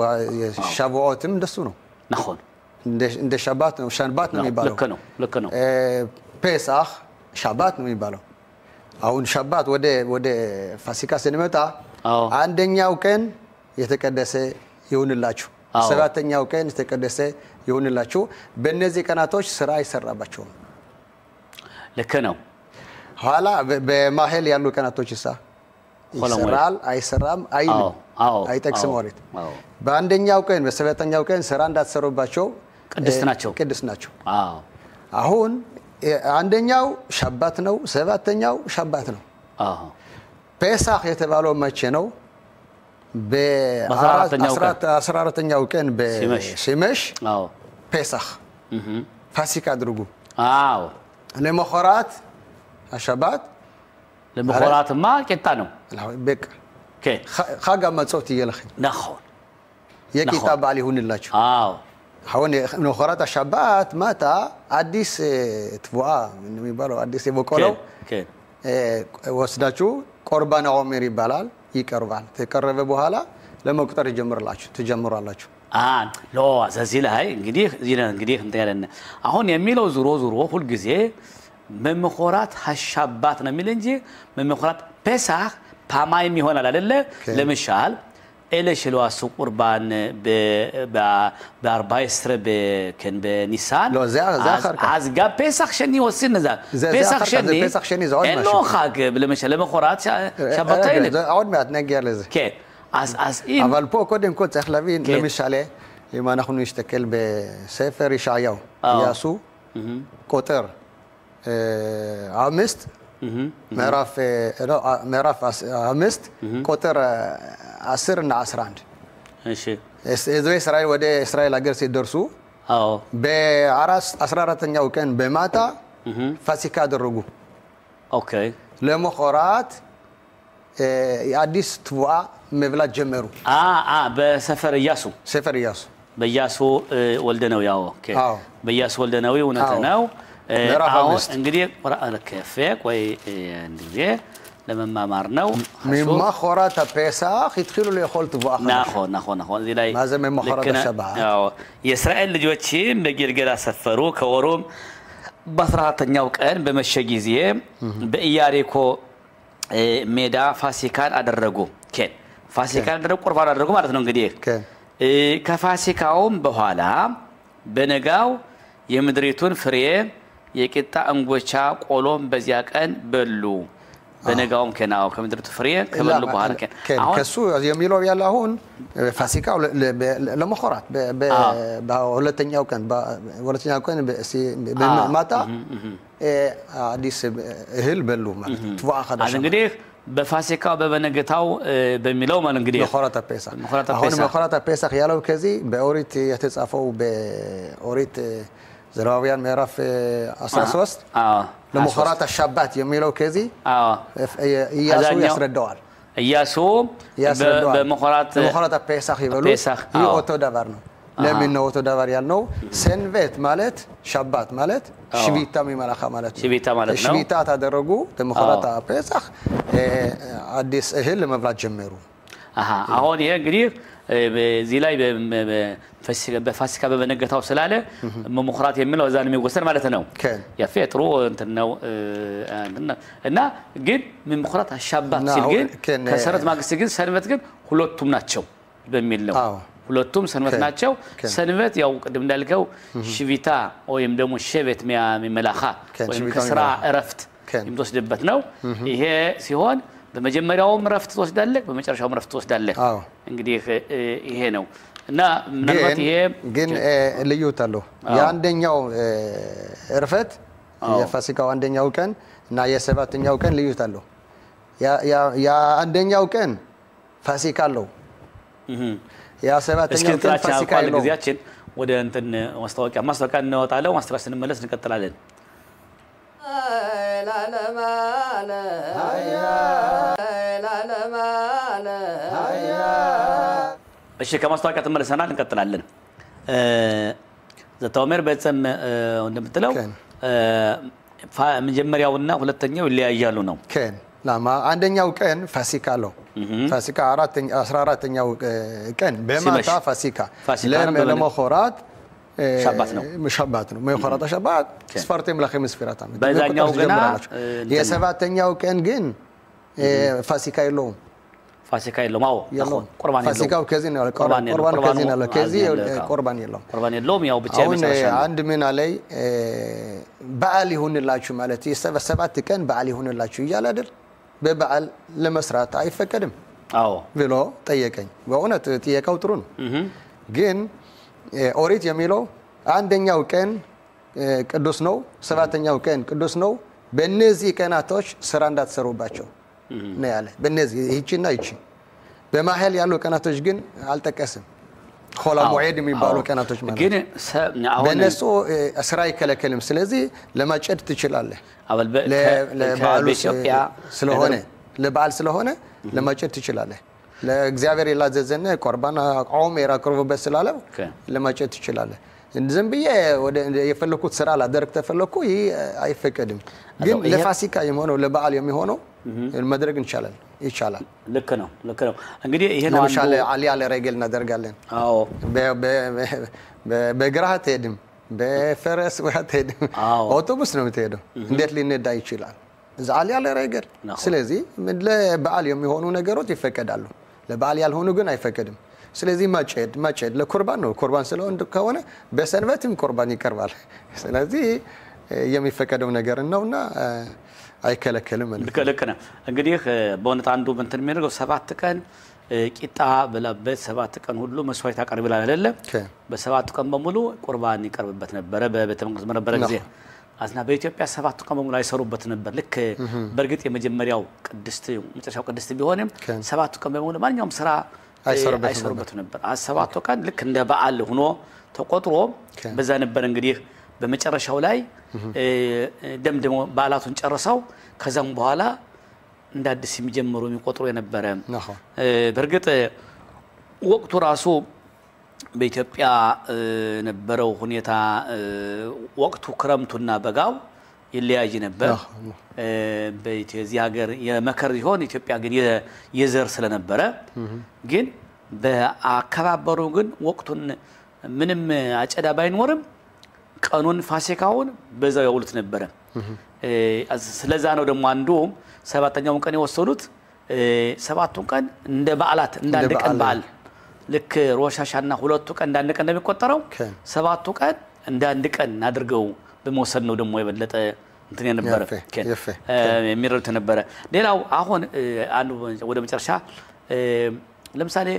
ሻባኦትም እንደሱ ነው ነሆን እንደ ሻባት ነው ሻንባት ነው የሚባለው ልክ ነው ፔሳህ ሻባት ነው የሚባለው አሁን ሻባት ወደ ፋሲካ ስንመጣ አንደኛው ቀን የተቀደሰ ይሁንላችሁ ሰባተኛው ቀን የተቀደሰ ይሁንላችሁ በእነዚህ ቀናቶች ስራ አይሰራባቸውም ልክ ነው ኋላ በማህል ያሉ ቀናቶች ይሰራል አይሰራም አይጠቅስም ወሬት በአንደኛው ቀን በሰባተኛው ቀን ስራ እንዳትሰሩባቸው ቅድስ ናቸው አሁን አንደኛው ሻባት ነው ሰባተኛው ሻባት ነው ፔሳህ የተባለው መቼ ነው በ14ኛው ቀን በሲመሽ ፔሳህ ፋሲካ አድርጉ ለመخرات الشبات لمخورات ما كتانو بك كي خاغا مصوت يلخي نخون يكتاب عليه هنلاچو هون مخورات الشبات متى اديس تبوا من يبالو اديس يبقولو كي ወስዳችሁ ቁርባን ዑመር ይባላል ይቀርባል ተቀረበ በኋላ ለመቁጠር ትጀምራላችሁ ሎ አዘዚ ላይ እንግዲህ እንተያለን አሁን የሚለው ዙሮ ሁሉ ጊዜ መምخرات ሐሻባት ነው የሚል እንጂ መምخرات ፔሳህ ፓማይም ይሆናል አይደለ ለምሳሌ ኤለሽሏስ ቁርባን በ40 በከን በኒሳን አዝጋ ፔሳህ ሸኒ ወስን ዛ ፔሳህ ሸኒ ዛው ማሽ ነው ኻግ ለምሳሌ መምخرات ሻባት አይደለ አሁን ማለት ነገር ለዚህ كي as אבל פה קודם כל צריך להבין למשל אם אנחנו נסתכל בספר ישעיהו יעשו כותר አምስት ምዕራፍ 5 ቁጥር 10 እና 11 እሺ እስራኤል ወደ እስራኤል ሀገር ሲደርሱ በ14ኛው ቀን በማታ ፋሲካ አደረጉ ኦኬ ለመخرات የአዲስ ትዋ መብላት ጀመሩ በሰፈር ኢያሱ በኢያሱ ወልደነው ያው ኦኬ በኢያሱ ወልደነው እውነተኛው እንግዲህ ቁርአን ከፈቅ ወይ እንግዲህ ለመማማር ነው مخورات ፔሳህ ይትخلوا ليخول تبوا ናሆ እዚህ ላይ ያው የእስራኤል ልጆችም በጊልገላ ሰፈሩ ከወሩም በ14ኛው ቀን በመሸ ጊዜ በኢያሪኮ ሜዳ ፋሲካን አደረጉ ፋሲካን አደረጉ ቁርባን አደረጉ ማለት ነው እንግዲህ ከፋሲካውም በኋላ በነጋው የምድሪቱን ፍሬ የቂጣ እንጎቻ ቆሎም በዚያ ቀን በሉ በነጋውም ከናው ከምድርቱ ፍሬ ከበሉ በኋላ አሁን ከሱ የሚለው ያለ አሁን ፋሲካው ለመخራት በሁለተኛው ቀን በማታ አዲስ እህል በሉ ማለት ተዋኸዳሽ እንግዲህ በፋሲካው በበነገታው በሚለው ማለት እንግዲህ መخራት ፔሳ አሁን መخራት ፔሳ ያለው ከዚህ በኦሪት የተጻፈው በኦሪት ዘራውያን ምዕራፍ 13 ለመخራት الشابات የሚለው ከዚህ ኢያሱ ያስረዳዋል ኢያሱ በመخራት ፔሳ ይበሉ ይኦቶ ዳባር ነው ለምን ነው ኦቶ ዳባር ያልነው ሰንበት ማለት ሻባት ማለት ሽቢታ የሚመላካ ማለት ነው ሽቢታ ታደረጉ ለመخራት ፔሳ አዲስ እህል መብላት ጀመሩ አሁን ይሄ እንግዲህ በዚህ ላይ በፋሲካ በበነገታው ስላለ መخራት የሚለው እዛን የሚወሰድ ማለት ነው ያፈጥሩ እንትነው እና ግን መخራት አሻባት ሲል ግን ከሰረት ማግስት ግን ሰንበት ግን ሁለቱም ናቸው በሚል ነው ሁለቱም ሰንበት ናቸው ሰንበት ያው ቅድም እንዳልከው ሽቢታ ወይም ደግሞ ሸበት የሚመላካ ወይም ከስራ እረፍት የምትወስድበት ነው ይሄ ሲሆን በመጀመሪያውም ረፍት ተወስዳለህ በመጨረሻውም ረፍት ተወስዳለህ እንግዲህ ይሄ ነው እና ምናልባት ይሄ ግን ልዩታለው የአንደኛው ረፍት የፋሲካው አንደኛው ቀን እና የሰባተኛው ቀን ልዩታለው የአንደኛው ቀን ፋሲካ አለው የሰባተኛው ቀን ፋሲካ አለው ግዚያችን ወደ እንትን ማስታወቂያ እናወጣለን ማስተካከል ስንመለስ እንቀጥላለን እሺ ከማስታወቂያ ተመለሰናል እንቀጥላለን ዘታውመር በጽም እንደምትለው መጀመሪያውና ሁለተኛው ይለያያሉ ነው ከን ላማ አንደኛው ቀን ፋሲካ ነው ፋሲካ 14ኛው ቀን በማታ ፋሲካ ለመخራት ሻባት ነው መخራት ሻባት ስፈርተም ለኸም ስፈራታ በዛኛው ገና የሰባተኛው ቀን ግን ፋሲካ የለውም ቁርባን ፋሲካው ከዚህ ነው ቁርባን ከዚህ ነው ከዚህ ቁርባን የለውም ያው ብቻ መጨረሻ አንድ ምን አለይ በዓል ይሁንላችሁ ማለት የሰባት ቀን በዓል ይሁንላችሁ ይያል አይደል በበዓል ለመስራት አይፈቀድም ብሎ ጠየቀኝ በእውነት ጥያቄው ጥሩ ነው ግን ኦሪት የሚለው አንደኛው ቀን ቅዱስ ነው ሰባተኛው ቀን ቅዱስ ነው በእነዚህ ቀናቶች ስራ እንዳትሰሩባቸው ነው ያለ በእነዚህ ይቺና ይቺ በማህል ያሉ ቀናቶች ግን አልጠቀስም ኾላ ሙዒድ የሚባሉ ቀናቶች ማለት ግን በእነሱ ስራ ይከለከልም ስለዚህ ለማጨድ ትችላለህ ለበዓሉ ስለሆነ ለበዓል ስለሆነ ለማጨድ ትችላለህ ለእግዚአብሔር ያላዘዘነ ቁርባን አቆም ያቀርቡበት ስላለው ለማጨድ ትችላለህ ዝም ብዬ ወደ የፈለኩት ስራ ላደርግ ተፈለኩ ይሄ አይፈቀድም ግን ለፋሲካ የሚሆነው ለበዓል የሚሆነው መድረግ ይቻላል ልክ ነው እንግዲህ ይሄ ነው ለምሳሌ አሊ አለ ረገል እናደርጋለን በግራህ ተሄድም በፈረስ ወተሄድም አውቶቡስ ነው የምትሄደው እንዴት ሊነዳ ይችላል እዛ አሊ አለ ረገል ስለዚህ ለበዓል የሚሆኑ ነገሮች ይፈቀዳሉ ለበዓል ያልሆኑ ግን አይፈቀድም ስለዚህ ማጨድ ለቁርባን ነው ቁርባን ስለሆነ ከሆነ በሰንበትም ቁርባን ይቀርባል ስለዚህ የሚፈቀደው ነገር ነውና አይከለከልም ልክ ነው እንግዲህ በእውነት አንዱ እንትን የሚያደርገው 7 ቀን ቂጣ በላበት 7 ቀን ሁሉ መስዋዕት ያቀርባል አይደለ በ7 ቀን በሙሉ ቁርባን ይቀርብበት ነበር በቤተ መቅደስ በነበረ ጊዜ አዝና በኢትዮጵያ 7 ቀን በሙሉ አይሰሩበት ነበር ልክ በርግጥ የመጀመሪያው ቅድስት መጨረሻው ቅድስት ቢሆንም 7 ቀን በሙሉ ማንኛውም ስራ አይሰሩበት ነበር 7 ቀን ልክ እንደ በዓል ሆኖ ተቆጥሮ በዛ ነበር እንግዲህ በመጨረሻው ላይ ደምደሞ በዓላቱን ጨርሰው ከዛም በኋላ እንደ አዲስ የሚጀምሩ የሚቆጥሩ የነበረ በርግጥ ወቅቱ ራሱ በኢትዮጵያ ነበረው ሁኔታ ወቅቱ ክረምቱና በጋው ይለያይ ነበር በኢትዮጵያ ሀገር የመከር ይሆን ኢትዮጵያ ግን የዘር ስለነበረ ግን በአከባበሩ ግን ወቅቱን ምንም አጨዳ ባይኖርም ቀኑን ፋሲካውን በዛው ያውሉት ነበር ስለዛ ነው ደግሞ አንዱ ሰባተኛውን ቀን የወሰዱት ሰባቱን ቀን እንደ በዓላት እንደ አንድ ቀን በዓል ልክ ሮሻሻና ሁለቱ ቀን እንደ አንድ ቀን እንደሚቆጠረው ሰባቱ ቀን እንደ አንድ ቀን አድርገው በመወሰድ ነው ደግሞ የበለጠ እንትን የነበረ የሚረዱት ነበረ ሌላው አሁን አንዱ ወደ መጨረሻ ለምሳሌ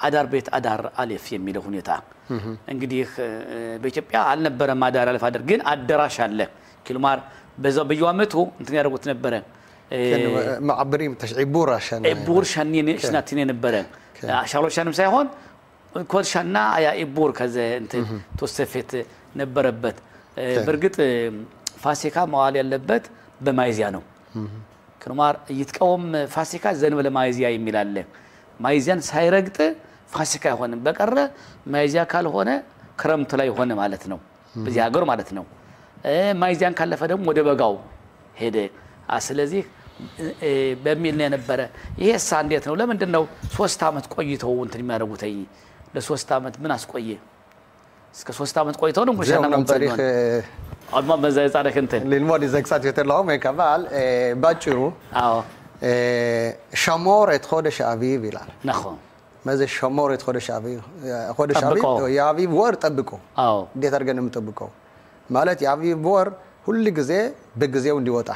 አዳር ቤት አዳር አለፍ የሚለው ሁኔታ እንግዲህ በኢትዮጵያ አልነበረም አዳር አለፍ አዳር ግን አዳራሽ አለ ኪሎማር በዛው በየዓመቱ እንትን ያደርጉት ነበረ معبرين تشعبور عشان عبور شنين شناتين ነበረ አሻሎሻንም ሳይሆን ኮልሻና ያ ኢቦር ከዘ እንትን ተወሰፈት ነበረበት በርግጥ ፋሲካ መዋል ያለበት በማይዚያ ነው ክሩማር ይትቀውም ፋሲካ ዘንበ ለማይዚያ የሚላል ማይዚያን ሳይረግጥ ፋሲካ ይሆን በቀረ ማይዚያ ካልሆነ ክረምት ላይ ሆነ ማለት ነው በዚህ ሀገር ማለት ነው ማይዚያን ካለፈ ደግሞ ወደ በጋው ሄደ ስለዚህ በሚል ነው የነበረ ይሄስ እንዴት ነው ለምንድን ነው 3 አመት ቆይተው እንትን የሚያደርጉት ለ3 አመት ምን አስቆየ እስከ 3 አመት ቆይተው ነው ሙሻና ታሪክ አድማ በዛ ታሪክ እንትን للمود زكسات يتلاهم كبال باچرو شمور את חודש האביב ይላል נכון מה זה שמור את חודש האביב חודש האביב የአቢብ ወር ጠብቆ እንዴት አድርገን ነው የምጠብቀው ማለት የአቢብ ወር ሁሉ ጊዜ በጊዜው እንዲወጣ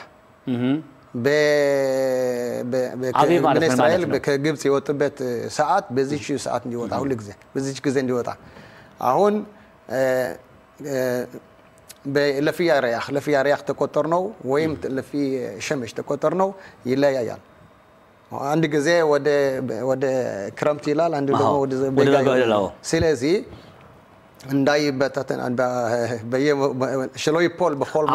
በእስራኤል ከግብጽ የወጡበት ሰዓት በዚህ ሰዓት እንዲወጣ ሁሉ ጊዜ በዚህ ጊዜ እንዲወጣ አሁን ለፊ ያሪያህ ተቆጠር ነው ወይም ለፊ ሸመሽ ተቆጠር ነው ይለያያል አንድ ጊዜ ወደ ክረምት ይላል አንድ ደግሞ ወደ በጋ ስለዚህ እንዳይበታተን በየሽሎይ ፖል በሆል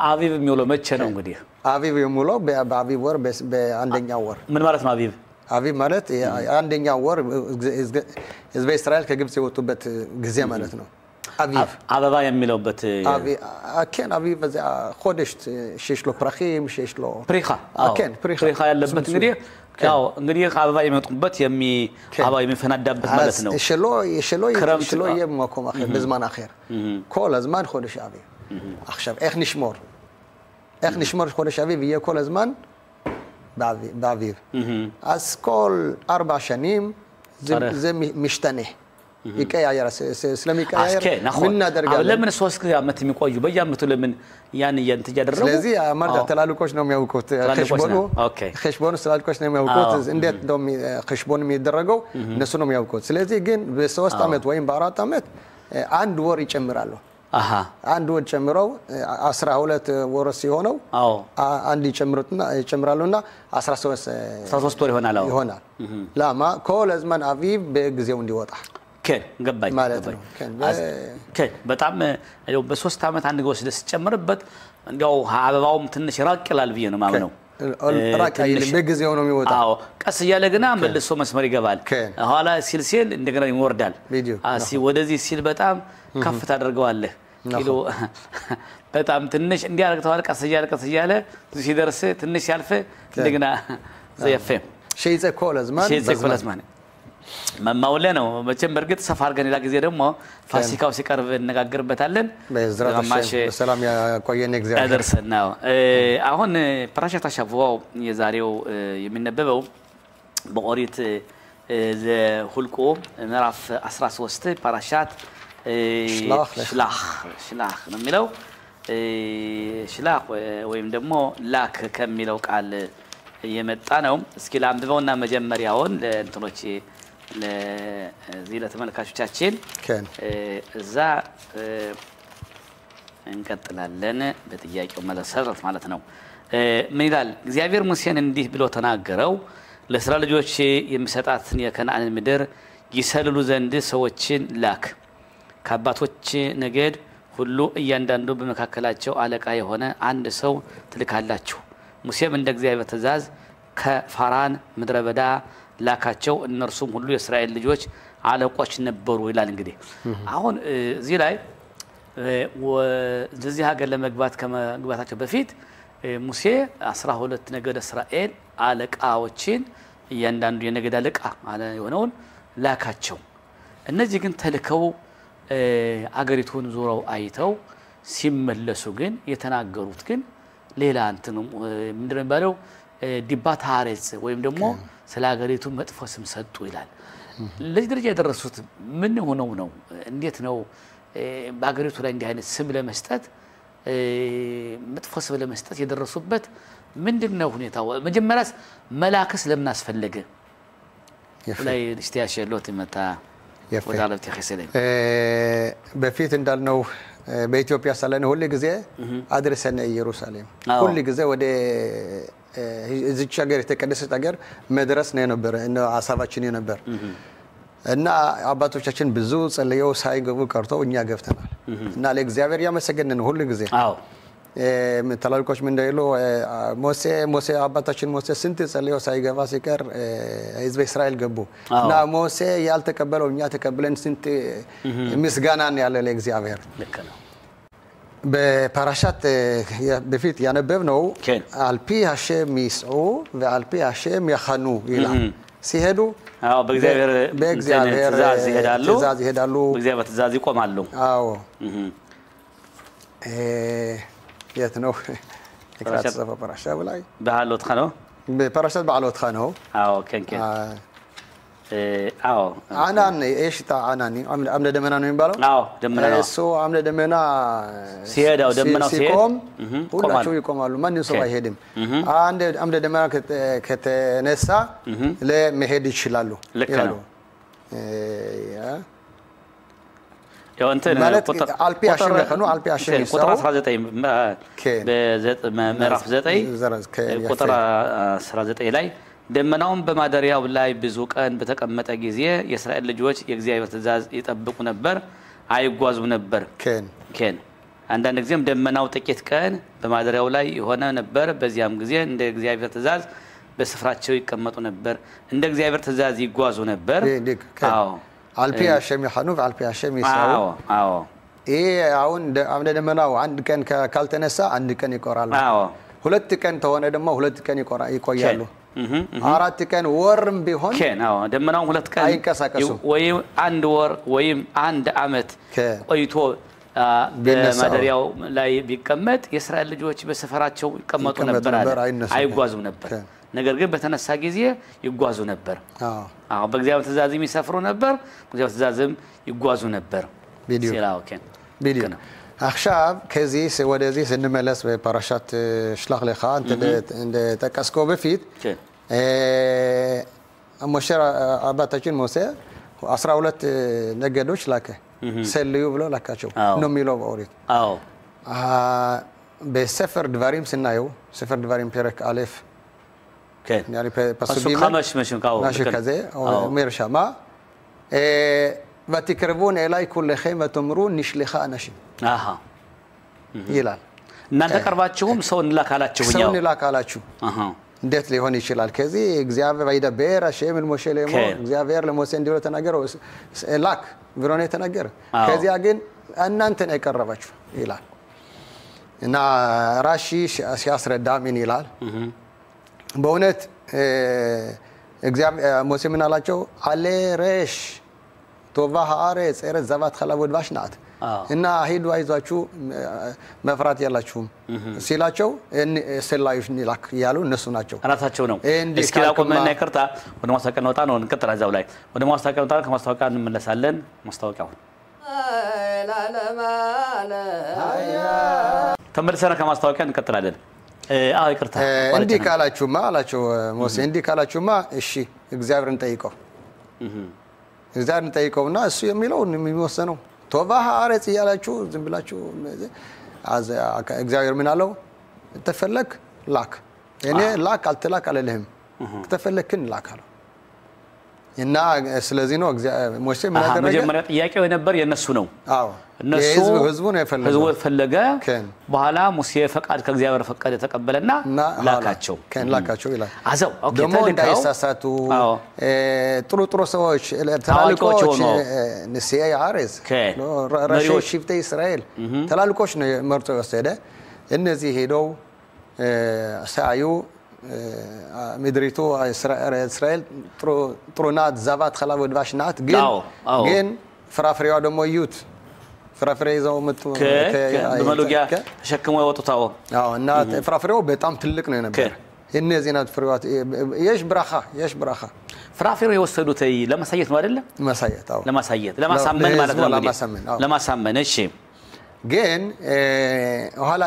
አቢብ የሚውለው መቼ ነው እንግዲህ አቢብ የሚውለው በአቢብ ወር በአንደኛው ወር ምን ማለት ነው አቢብ ማለት አንደኛው ወር ህዝበ እስራኤል ከግብጽ የወጡበት ጊዜ ማለት ነው አቢብ አበባ የሚለውበት አከን አቢብ በዛ ходش שיש לו פרחים שיש לו פריחה አከን פריחה ያለበት እንግዲህ ያው እንግዲህ አበባ የሚመጡበት አበባ የሚፈናዳበት ማለት ነው שלא יהיה במקום אחר בזמן אחר כל הזמן חודש אביב עכשיו איך נשמור חודש אביב יהיה כל הזמן באביב אז כל 4 שנים זה משתנה ይቀያየራ ስለሚቀያየር ምን እናደርጋለን ለምን 3 አመት የሚቆዩ በየአመቱ ለምን ያን ያደረጉ ስለዚህ አማርዳ ተላልቆች ነው የሚያውቁት خشبون ተላልቆች ነው የሚያውቁት እንዴት ደም خشبون የሚደረገው እነሱ ነው የሚያውቁት ስለዚህ ግን በ3 አመት ወይም በ4 አመት አንድ ወር ይጨምራሉ አንድ ወር ጨምረው 12 ወር ሲሆነው አንድ ይጨምራሉና 13 ወር ይሆናል ላማ ኮለዝማን አቢብ በጊዜው እንዲወጣ كان ገባኝ كان በጣም በ3 አመት አንድ ጎስ ደስጨምርበት እንዲያው አበባውም ትንሽ ራቅ ይላል ብዬ ነው ማምነው ራቅ አይልም በጊዜው ነው የሚወጣው ቀስ እያለ ግና መልሶ መስመር ይገባል ኋላ ሲል እንደገና ይወርዳል ወደዚህ ሲል በጣም ከፍታ አድርገዋለህ ኪሎ በጣም ትንሽ እንዲያርግተዋል ቀስ እያለ ሲደርስ ትንሽ ያልፈ እንደገና ዘየፈ ሸይዘ ኮለዝማን ማማውለ ነው መቼም በርግጥ ሰፋር ገና ጊዜ ደግሞ ፋሲካው ሲቀርብ እንነጋገርበታለን በሰላም ያቆየን እግዚአብሔር አደረሰናው አሁን ፕራሻታ ሻቭዋው የዛሬው የሚነበበው በኦሪት ዘሁልቆ ምዕራፍ 13 ፓራሻት ሽላህ ነው የሚለው ሽላህ ወይም ደግሞ ላክ ከሚለው ቃል የመጣ ነው እስኪ ላምብበውና መጀመሪያውን ለእንትኖች ለዚህ ለተመልካቾቻችን እዛ እንቀጥላለን በጥያቄው መለሰረት ማለት ነው ምን ይላል እግዚአብሔር ሙሴን እንዲህ ብሎ ተናገረው ለእስራኤል ልጆች የሚሰጣትን የከነዓን ምድር ይሰልሉ ዘንድ ሰዎችን ላክ ከአባቶች ነገድ ሁሉ እያንዳንዱ በመካከላቸው አለቃ የሆነ አንድ ሰው ትልካላችሁ ሙሴም እንደ እግዚአብሔር ትእዛዝ ከፋራን ምድረ በዳ ላካቸው እነርሱም ሁሉ የእስራኤል ልጆች አለቆች ነበሩ ይላል እንግዲህ አሁን እዚህ ላይ ወደዚህ ሀገር ለመግባት ከመግባታቸው በፊት ሙሴ 12 ነገድ እስራኤል አለቃዎችን እያንዳንዱ የነገድ አለቃ የሆነውን ላካቸው እነዚህ ግን ተልከው አገሪቱን ዞረው አይተው ሲመለሱ ግን የተናገሩት ግን ሌላ እንትኑ ምንድነው ባለው ዲባታሬስ ወይም ደግሞ ስለ ሀገሪቱ መጥፎ ስም ሰጡ ይላል ለዚህ ደረጃ የደረሱት ምን ሆነው ነው እንዴት ነው በሀገሪቱ ላይ እንዲህ አይነት ስም ለመስጠት መጥፎስ ለመስጠት የደረሱበት ምንድነው ሁኔታው መጀመሪያስ መላክስ ለምን አስፈለገ ላይ እስቲያሸሎት መታ ወዳለት ይخسلኝ በፊት እንዳልነው በኢትዮጵያ ሳለን ሁሉ ጊዜ አድርሰን ኢየሩሳሌም ሁሉ ጊዜ ወደ እዚች ሀገር የተቀደሰች ሀገር መድረስ ነው ነበር እና አሳባችን ነበር እና አባቶቻችን ብዙ ጸልየው ሳይገቡ ቀርተው እኛ ገብተናል እና ለእግዚአብሔር ያመሰግነን ሁሉ ጊዜ አዎ ተላልቆች ምን እንደይሉ ሞሴ አባታችን ሞሴ ስንት ጸልየው ሳይገባ ሲቀር ህዝብ እስራኤል ገቡ እና ሞሴ ያልተቀበለው እኛ ተቀበለን ስንት ምስጋናን ያለ ለእግዚአብሔር ልክ ነው በፓራሻት በፊት ያነበብነው አልፒ ሐሸም ይስዑ ወአልፒ ሐሸም ያخኑ ይላል ሲሄዱ አዎ በእግዚአብሔር ትእዛዝ ይሄዳሉ በእግዚአብሔር ትእዛዝ ይቆማሉ አዎ የት ነው ፓራሻት በላይ በአሎት ኸኖ በፓራሻት በአሎት ኸኖ አዎ ከንከን አዎ አናን እሽታ አናኒ አምደ ደመና ነው የሚባለው አዎ ደመና ነው እሱ አምደ ደመና ሲሄዳው ደመናው ሲቆም ሁላቸው ይቆማሉ ማንንም ሰው አይሄድም አንድ አምደ ደመና ከተነሳ ለመሄድ ይችላሉ ይላሉ ያው እንትን አልፒ አሽም ያخኑ አልፒ አሽም ቁጥር 19 በምዕራፍ 9 ቁጥር 19 ላይ ደመናውን በማደሪያው ላይ ብዙ ቀን በተቀመጠ ጊዜ የእስራኤል ልጆች የእግዚአብሔር ትእዛዝ ይጠብቁ ነበር አይጓዙም ነበር ከን አንዳንድ ጊዜም ደመናው ጥቂት ቀን በማደሪያው ላይ ሆነ ነበር በዚያም ጊዜ እንደ እግዚአብሔር ትእዛዝ በስፍራቸው ይቀመጡ ነበር እንደ እግዚአብሔር ትእዛዝ ይጓዙ ነበር አዎ አልፒ አሽም ያخኑ አልፒ አሽም ይሳው አዎ አሁን አምደ ደመናው አንድ ቀን ካልተነሳ አንድ ቀን ይቆራሉ አዎ ሁለት ቀን ተሆነ ደግሞ ሁለት ቀን ይቆያሉ አራት ቀን ወርም ቢሆን ከናው ደመናው ሁለት ቀን አይንቀሳቀሱ ወይ አንድ ወር ወይም አንድ አመት ቆይቶ በማደሪያው ላይ ቢቀመጥ የእስራኤል ልጆች በሰፈራቸው ይቀመጡ ነበር አይጓዙም ነበር ነገር ግን በተነሳ ጊዜ ይጓዙ ነበር አዎ በእግዚአብሔር ትእዛዝ የሚሰፍሩ ነበር በእግዚአብሔር ትእዛዝም ይጓዙ ነበር ሲላው ከን ቢዲዮ עכשיו ከዚህ ወደዚህ ስንመለስ በፓራሻት ሽላኽ ለኻ እንደ ተቀስኮ በፊት ሞሴ አባታችን ሞሴ 12 ነገዶች ላከ ሰልዩ ብሎ ላካቸው ነው የሚለው ኦሪት አዎ በሰፈር ድቫሪም ስናየው ሰፈር ድቫሪም ፐረክ አለፍ يعني بسوبي ماشي كذا ومرشما وتكربون إلي كل خيمة تمرون نشلخ أناشي أها يلال نانت كرباتشوم سون لا كالاتشو سون لا كالاتشو أها دت لي هون يشلال كذي إجزاء بعيدا بير شيء من مشيله مو إجزاء لموسين ديرو تناجر لاك فروني تناجر كذي أجن أن أنت نكرباتشو يلال نا راشي سياسر الدامين يلال በእውነት እግዚአብሔር ሞሴ ምን አላቸው አለ ረሽ ቶቫ አሬ ጸረ ዘባት خلاص ወድባሽ ናት እና ሄዱ አይዟችሁ መፍራት ያላችሁም ሲላቸው ሰላዩሽ ንላክ ያሉ እነሱ ናቸው አራታቸው ነው እስኪ ላቆመና ይቅርታ ወደ ማስተዋወቂያ ነው ታው እንቀጥላ እዛው ላይ ወደ ማስተዋወቂያ ነው ከማስተዋወቂያ እንመለሳለን ማስተዋወቂያው ተመልሰና ከማስተዋወቂያ እንቀጥላለን ይቅርታ እንዲ ካላችሁማ አላችሁ ሞሴ እንዲ ካላችሁማ እሺ እግዚአብሔርን ጠይቀው እግዚአብሔርን ጠይቀውና እሱ የሚለው የሚወሰነው ቶባ አረጽ ያላችሁ ዝም ብላችሁ እግዚአብሔር ምን አለው ተፈለክ ላክ እኔ ላክ አልተላክ አለልህም ተፈለክን ላክ አለው እና ስለዚህ ነው ሞሴ ምን አደረገ መጀመሪያ ጥያቄው የነበር የነሱ ነው አዎ እነሱ ህዝቡ ነው ፈለገ በኋላ ሙሴ ፈቃድ ከእግዚአብሔር ፈቃድ ተቀበለና ላካቸው ይላል አዛው ኦኬ ደሞ እንዳይሳሳቱ ጥሩ ሰዎች ተላልቆች ንሲያ ያሬዝ ራሾች ሽፍተ እስራኤል ተላልቆች ነው መርጦ ወሰደ እነዚህ ሄደው ሳዩ ምድሪቱ እስራኤል ጥሩናት ዛባት خلاص ወድባሽ ናት ግን ፍራፍሬዋ ደግሞ ዩት ፍራፍሬ ይዘው መጡ በመሎጊያ ተሸክመው ወጡታው አዎ እና ፍራፍሬው በጣም ትልቅ ነው ነበር እነዚህ ናት ፍሬዋት የሽ ብራኻ ፍራፍሬው የወሰዱት ለማሳየት ነው አይደለ ማሳየት አዎ ለማሳመን ማለት ነው ለማሳመን እሺ ግን ኋላ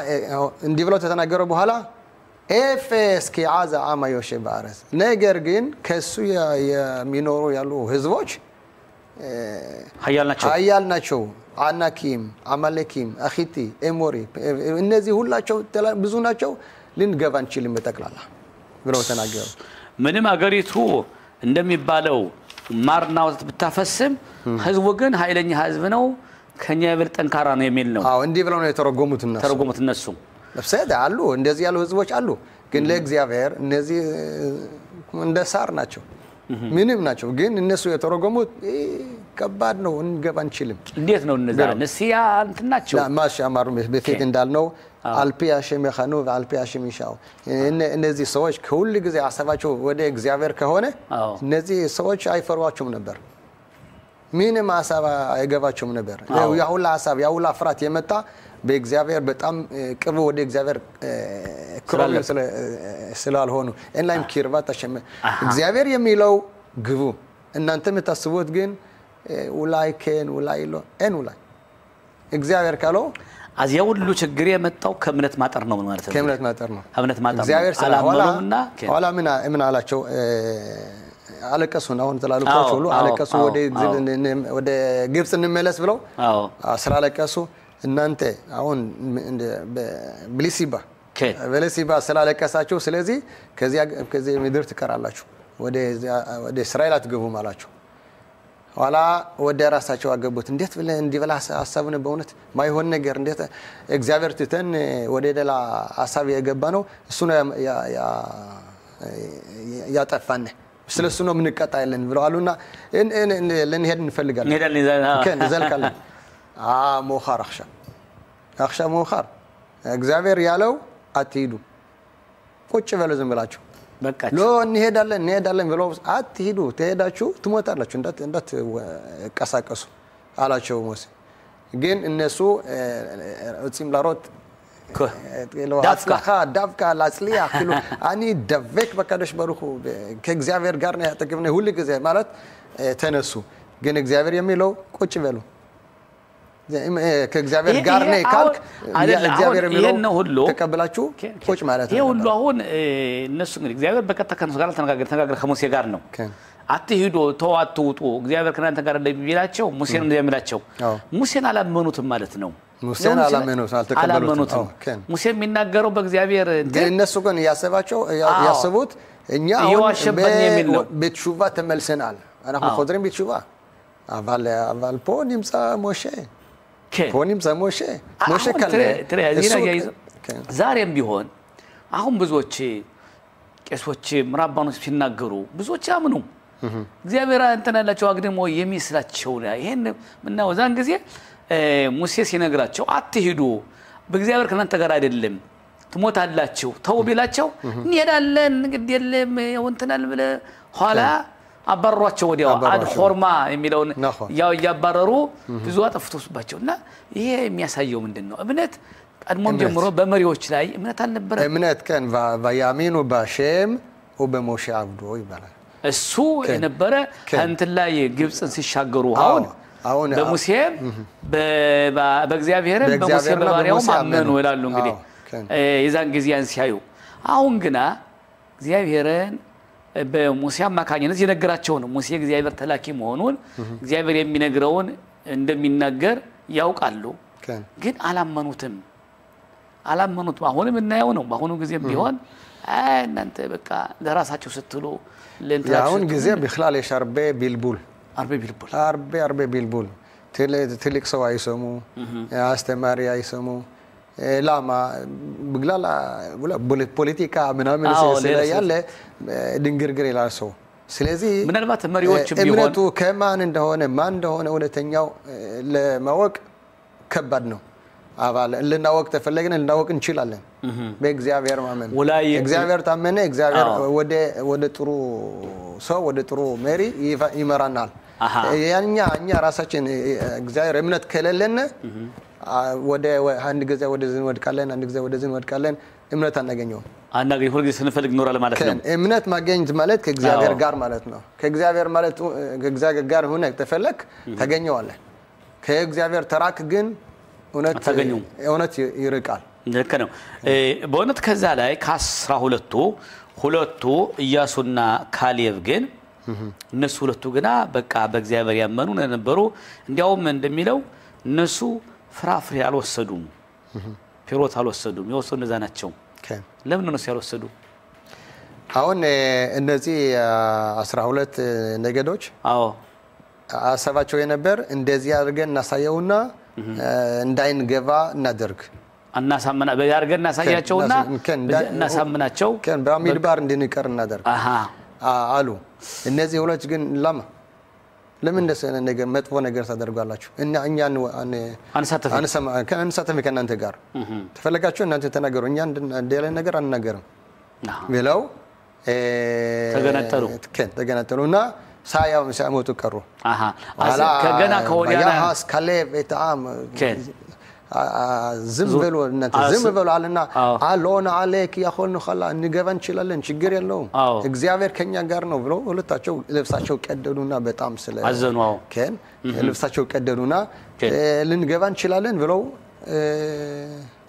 እንዲህ ብለው ተናገረው በኋላ ኤፌስ ከዓዛ አማ ዮሼብ በአረስ ነገር ግን ከሱ የሚኖሩ ያሉ ህዝቦች ኃያል ናቸው አናኪም አማሌኪም አኺቲ ኤሞሪ እነዚህ ሁላቸው ብዙ ናቸው ልንገባ እንችልም በጠቅላላ ብለው ተናገሩ ምንም አገሪቱ እንደሚባለው ማርና ወተት ብታፈስም ህዝቡ ግን ኃይለኛ ህዝብ ነው ከኛ ይበልጥ ጠንካራ ነው የሚል ነው አዎ እንዲህ ብለው ነው የተረጎሙት እነሱ ለፍሰደ አሉ እንደዚህ ያሉ ህዝቦች አሉ ግን ለእግዚአብሔር እነዚህ እንደ ሳር ናቸው ምንም ናቸው ግን እነሱ የተረጎሙት ከባድ ነው እንገባ እንችልም እንዴት ነው እነዛ ነሲያ እንትናቸው ማሽ አማሩ በፊት እንዳልነው አልፒያ ሸመኻኑ አልፒያ ሸሚሻው እነዚህ ሰዎች ከሁሉ ጊዜ አሰባቸው ወደ እግዚአብሔር ከሆነ እነዚህ ሰዎች አይፈሯቸውም ነበር ምንም ሐሳብ አይገባቸውም ነበር ያውላ ሐሳብ ያውላ ፍራት የመጣ በእግዚአብሔር በጣም ቅርብ ወደ እግዚአብሔር ቅርብ ስላልሆኑ እንላይም ኪርባ ተሸመ እግዚአብሔር የሚለው ግቡ እናንተ የምታስቡት ግን ውላይ ከን ውላይ ሎ እንውላይ እግዚአብሔር ካለው አዚያ ሁሉ ችግር የመጣው ከእምነት ማጠር ነው ማለት ነው ከእምነት ማጠር ነው እምነት ማጠር እግዚአብሔር ሰላምና ኋላ ምን አላቸው አለቀሱ አሁን ተላልቆች ሁሉ አለቀሱ ወደ ግብጽ እንመለስ ብለው ስላለቀሱ እናንተ አሁን በሊሲባ ስላለቀሳችሁ ስለዚህ ከዚህ ምድር ትቀራላችሁ ወደ እስራኤል አትገቡ ማላችሁ ኋላ ወደ ራሳቸው አገቡት እንዴት ብለ እንዲበላ ሐሳብነ በእውነት ማይሆን ነገር እንዴት እግዚአብሔር ትተን ወደ ሌላ ሐሳብ የገባ ነው እሱ ነው ያጠፋን ስለሱ ነው ምንቀጣ ያለን ብለዋሉና ለንሄድ እንፈልጋለን ዘልካለን ሞኻር አኽሻ ሞኻር እግዚአብሔር ያለው አትሂዱ ቁጭ በሉ ዝም ብላችሁ በቃችሁ ሎ እንሄዳለን ብለው አትሂዱ ተሄዳችሁ ትሞታላችሁ እንዳትቀሳቀሱ አላቸው ሙሴ ግን እነሱ እጽም ላሮት ዳፍካ ላጽሊያ ሁሉ አኒ ደቨክ በቀደሽ በሩሁ ከእግዚአብሔር ጋር ነው ያጠቅብነ ሁሉ ጊዜ ማለት ተነሱ ግን እግዚአብሔር የሚለው ቁጭ በሉ ከእግዚአብሔር ጋር ነው ካልክ እግዚአብሔር የሚለው ተቀበላችሁ ቁጭ ማለት ነው ይሄ ሁሉ አሁን እነሱ እንግዲህ እግዚአብሔር በቀጥታ ከነሱ ጋር ተነጋገረ ከሙሴ ጋር ነው አትሂዱ ተዋትውጡ እግዚአብሔር ከናንተ ጋር እንደሚላቸው ሙሴን እንደሚላቸው ሙሴን አላመኑትም ማለት ነው ሙሴን አላመኑትም ሙሴ የሚናገረው በእግዚአብሔር እነሱ ግን ያሰቡት እኛ በትሹቫ ተመልሰናል אנחנו חוזרים בתשובה אבל פה נמצא משה משה ከለ ዛሬም ቢሆን አሁን ብዙዎች ቄሶች ምራባኖች ሲናገሩ ብዙዎች አምኑ እግዚአብሔር አንተናላቸው አግደሞ የሚስላቸው ይሄን ምናው ዛን ጊዜ ሙሴ ሲነግራቸው አትሂዱ በእግዚአብሔር ከናንተ ጋር አይደለም ትሞታላችሁ ተው ቢላቸው እንሄዳለን እንግዲህ የለም ወንተናል ብለ ኋላ አባረሯቸው ወዲያው አድፎርማ የሚለውን ያው ያባረሩ ብዙ አጥፍቶስባቸውና ይሄ የሚያሳየው ምንድነው እምነት ቀድሞም ጀምሮ በመሪዎች ላይ እምነት አልነበረ እምነት ከን ባያሚኑ ባሸም ወበሞሼ አብዶ ይባላል እሱ የነበረ እንትን ላይ ግብጽን ሲሻገሩ አሁን በሙሴ በእግዚአብሔር በሙሴ በባሪያው ማመኑ ይላሉ እንግዲህ የዛን ጊዜያን ሲያዩ አሁን ግና እግዚአብሔርን በሙሴ አማካኝነት የነገራቸው ነው ሙሴ እግዚአብሔር ተላኪ መሆኑን እግዚአብሔር የሚነግረውን እንደሚናገር ያውቃሉ ግን አላመኑትም አሁንም እናየው ነው በአሁኑ ጊዜም ቢሆን እናንተ በቃ ለራሳቸው ስትሉ አሁን ጊዜ بخلال የሻርበ ቢልቡል አርበ ቢልቡል ትልቅ ሰው አይሰሙ አስተማሪ አይሰሙ ላማ بغلال ፖለቲካ ምናምን ስለያለ ድንግርግር ይላል ሰው ስለዚህ ምናልባት መሪዎችም ቢሆን እምነቱ ከማን እንደሆነ እውነተኛው ለማወቅ ከባድ ነው አባል ለናወቅ ተፈለገን ልናወቅ እንችላለን በእግዚአብሔር ማመን እግዚአብሔር ታመነ እግዚአብሔር ወደ ጥሩ ሰው ወደ ጥሩ መሪ ይመራናል ያኛ ራሳችን እግዚአብሔር እምነት ከሌለን ወደ አንድ ጊዜ ወደዚህ ወድቃለን እምነት አናገኘው ሁሉ ጊዜ ስንፈልግ ኖራል ማለት ነው እምነት ማግኘት ማለት ከእግዚአብሔር ጋር ማለት ነው ከእግዚአብሔር ማለት ከእግዚአብሔር ጋር ሆነ ተፈለክ ታገኘዋለህ ከእግዚአብሔር ተራክ ግን እውነት ይርቃል ልክ ነው በእውነት ከዛ ላይ ከ12ቱ ሁለቱ ኢያሱና ካሌብ ግን እነሱ ሁለቱ ግና በቃ በእግዚአብሔር ያመኑ ነበሩ እንዲያውም እንደሚለው እነሱ ፍራፍሬ አልወሰዱም ፒሮት አልወሰዱም የወሰዱ እነዛ ናቸው ለምን ነው ያልወሰዱ አሁን እነዚህ 12 ነገዶች አሰባቸው የነበር እንደዚህ አድርገን እናሳየውና እንዳይንገባ እናደርግ እናሳመና በያርገን እናሳያቸውና እናሳመናቸው በሚድባር እንድንቀር እናደርግ አሉ እነዚህ ሁለት ግን ለምን እንደሰነ ነገር መጥፎ ነገር ታደርጋላችሁ እኛን አንሳተፍ ከእናንተ ጋር ተፈለጋችሁ እናንተ ተናገሩ እኛ እንደሌላ ነገር አንናገርም ብለው ተገነጠሉና ሳያው ሳሞቱ ቀሩ ከገና ከወዲያና ካሌብ በጣም ዝም ብሎ አለና አሎና አለክ ያخلنا خላ እንገባ እንችላለን ችግር የለውም እግዚአብሔር ከኛ ጋር ነው ብሎ ሁለታቸው ልብሳቸው ቀደዱና በጣም ስለ አዘኑው ከን ልብሳቸው ቀደዱና ልንገባ እንችላለን ብለው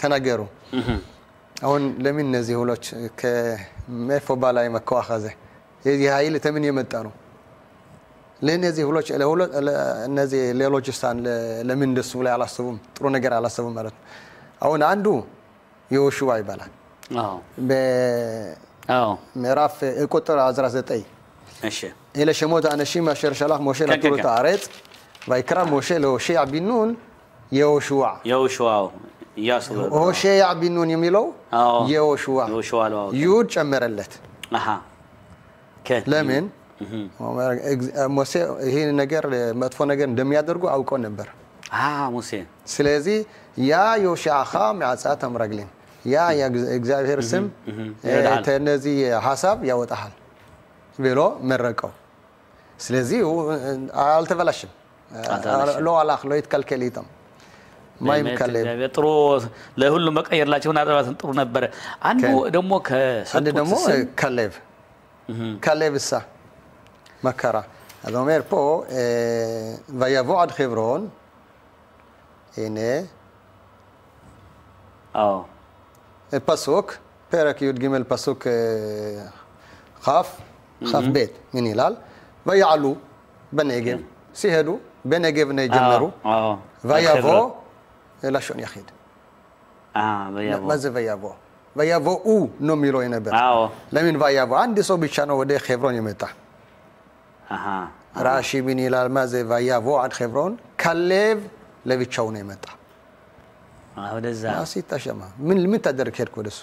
ተናገሩ አሁን ለምን እነዚህ ሁለቱ ከመፎባ ላይ መከዋኸዘ የዚህ ኃይል ተምን የመጣ ነው ለነዚህ ሁለቱ እነዚህ ሌሎች ስታን ለምን እንደሱ ላይ አላሰቡም ጥሩ ነገር አላሰቡም ማለት አሁን አንዱ ዮሹዋ ይባላል ምዕራፍ ቁጥር 19 እሺ ኢለ ሸሞት አነሺም አሸር ሸላህ ሞሼ ለጥሩት አሬት ባይክራ ሞሼ ለሆሼዕ ቢን ኑን ዮሹዋ ኢያሱ ሆሼዕ ቢን ኑን የሚለው ዮሹዋ ይሁድ ጨመረለት ለምን ሙሴ ይሄ ነገር መጥፎ ነገር እንደሚያደርጉ አውቀው ነበር ሙሴ ስለዚህ ያ ዮሻኻ ማጻት አምራግልን ያ እግዚአብሔር ስም ተነዚህ ሐሳብ ያወጣሃል ብሎ መረቀው ስለዚህ አልተበላሽም ለዋላህ ለይትከልከሊተም ማይም ካሌብ ጥሩ ለሁሉ መቀየርላቸውና አጥራትን ጥሩ ነበር አንዱ ደግሞ ካሌብሳ مكرة هذا مير بو ويبو عد خبرون هنا الباسوك بيرك يود جمل الباسوك خاف بيت من هلال ويعلو بنيجب سيهدو بنيجب نيجمرو ويبو لا شون يخيد ماذا ويبو او نميرو ينبر لمن ويبو عندي صوب يشانو ودي خبرون يمتع راشي بن هلال ماذا ويابو عد خبرون كاليب لبيتشاو ነው የመጣ ወደዛ ሲታሸማ ምን ተደርክ ሄድኩ ወደሱ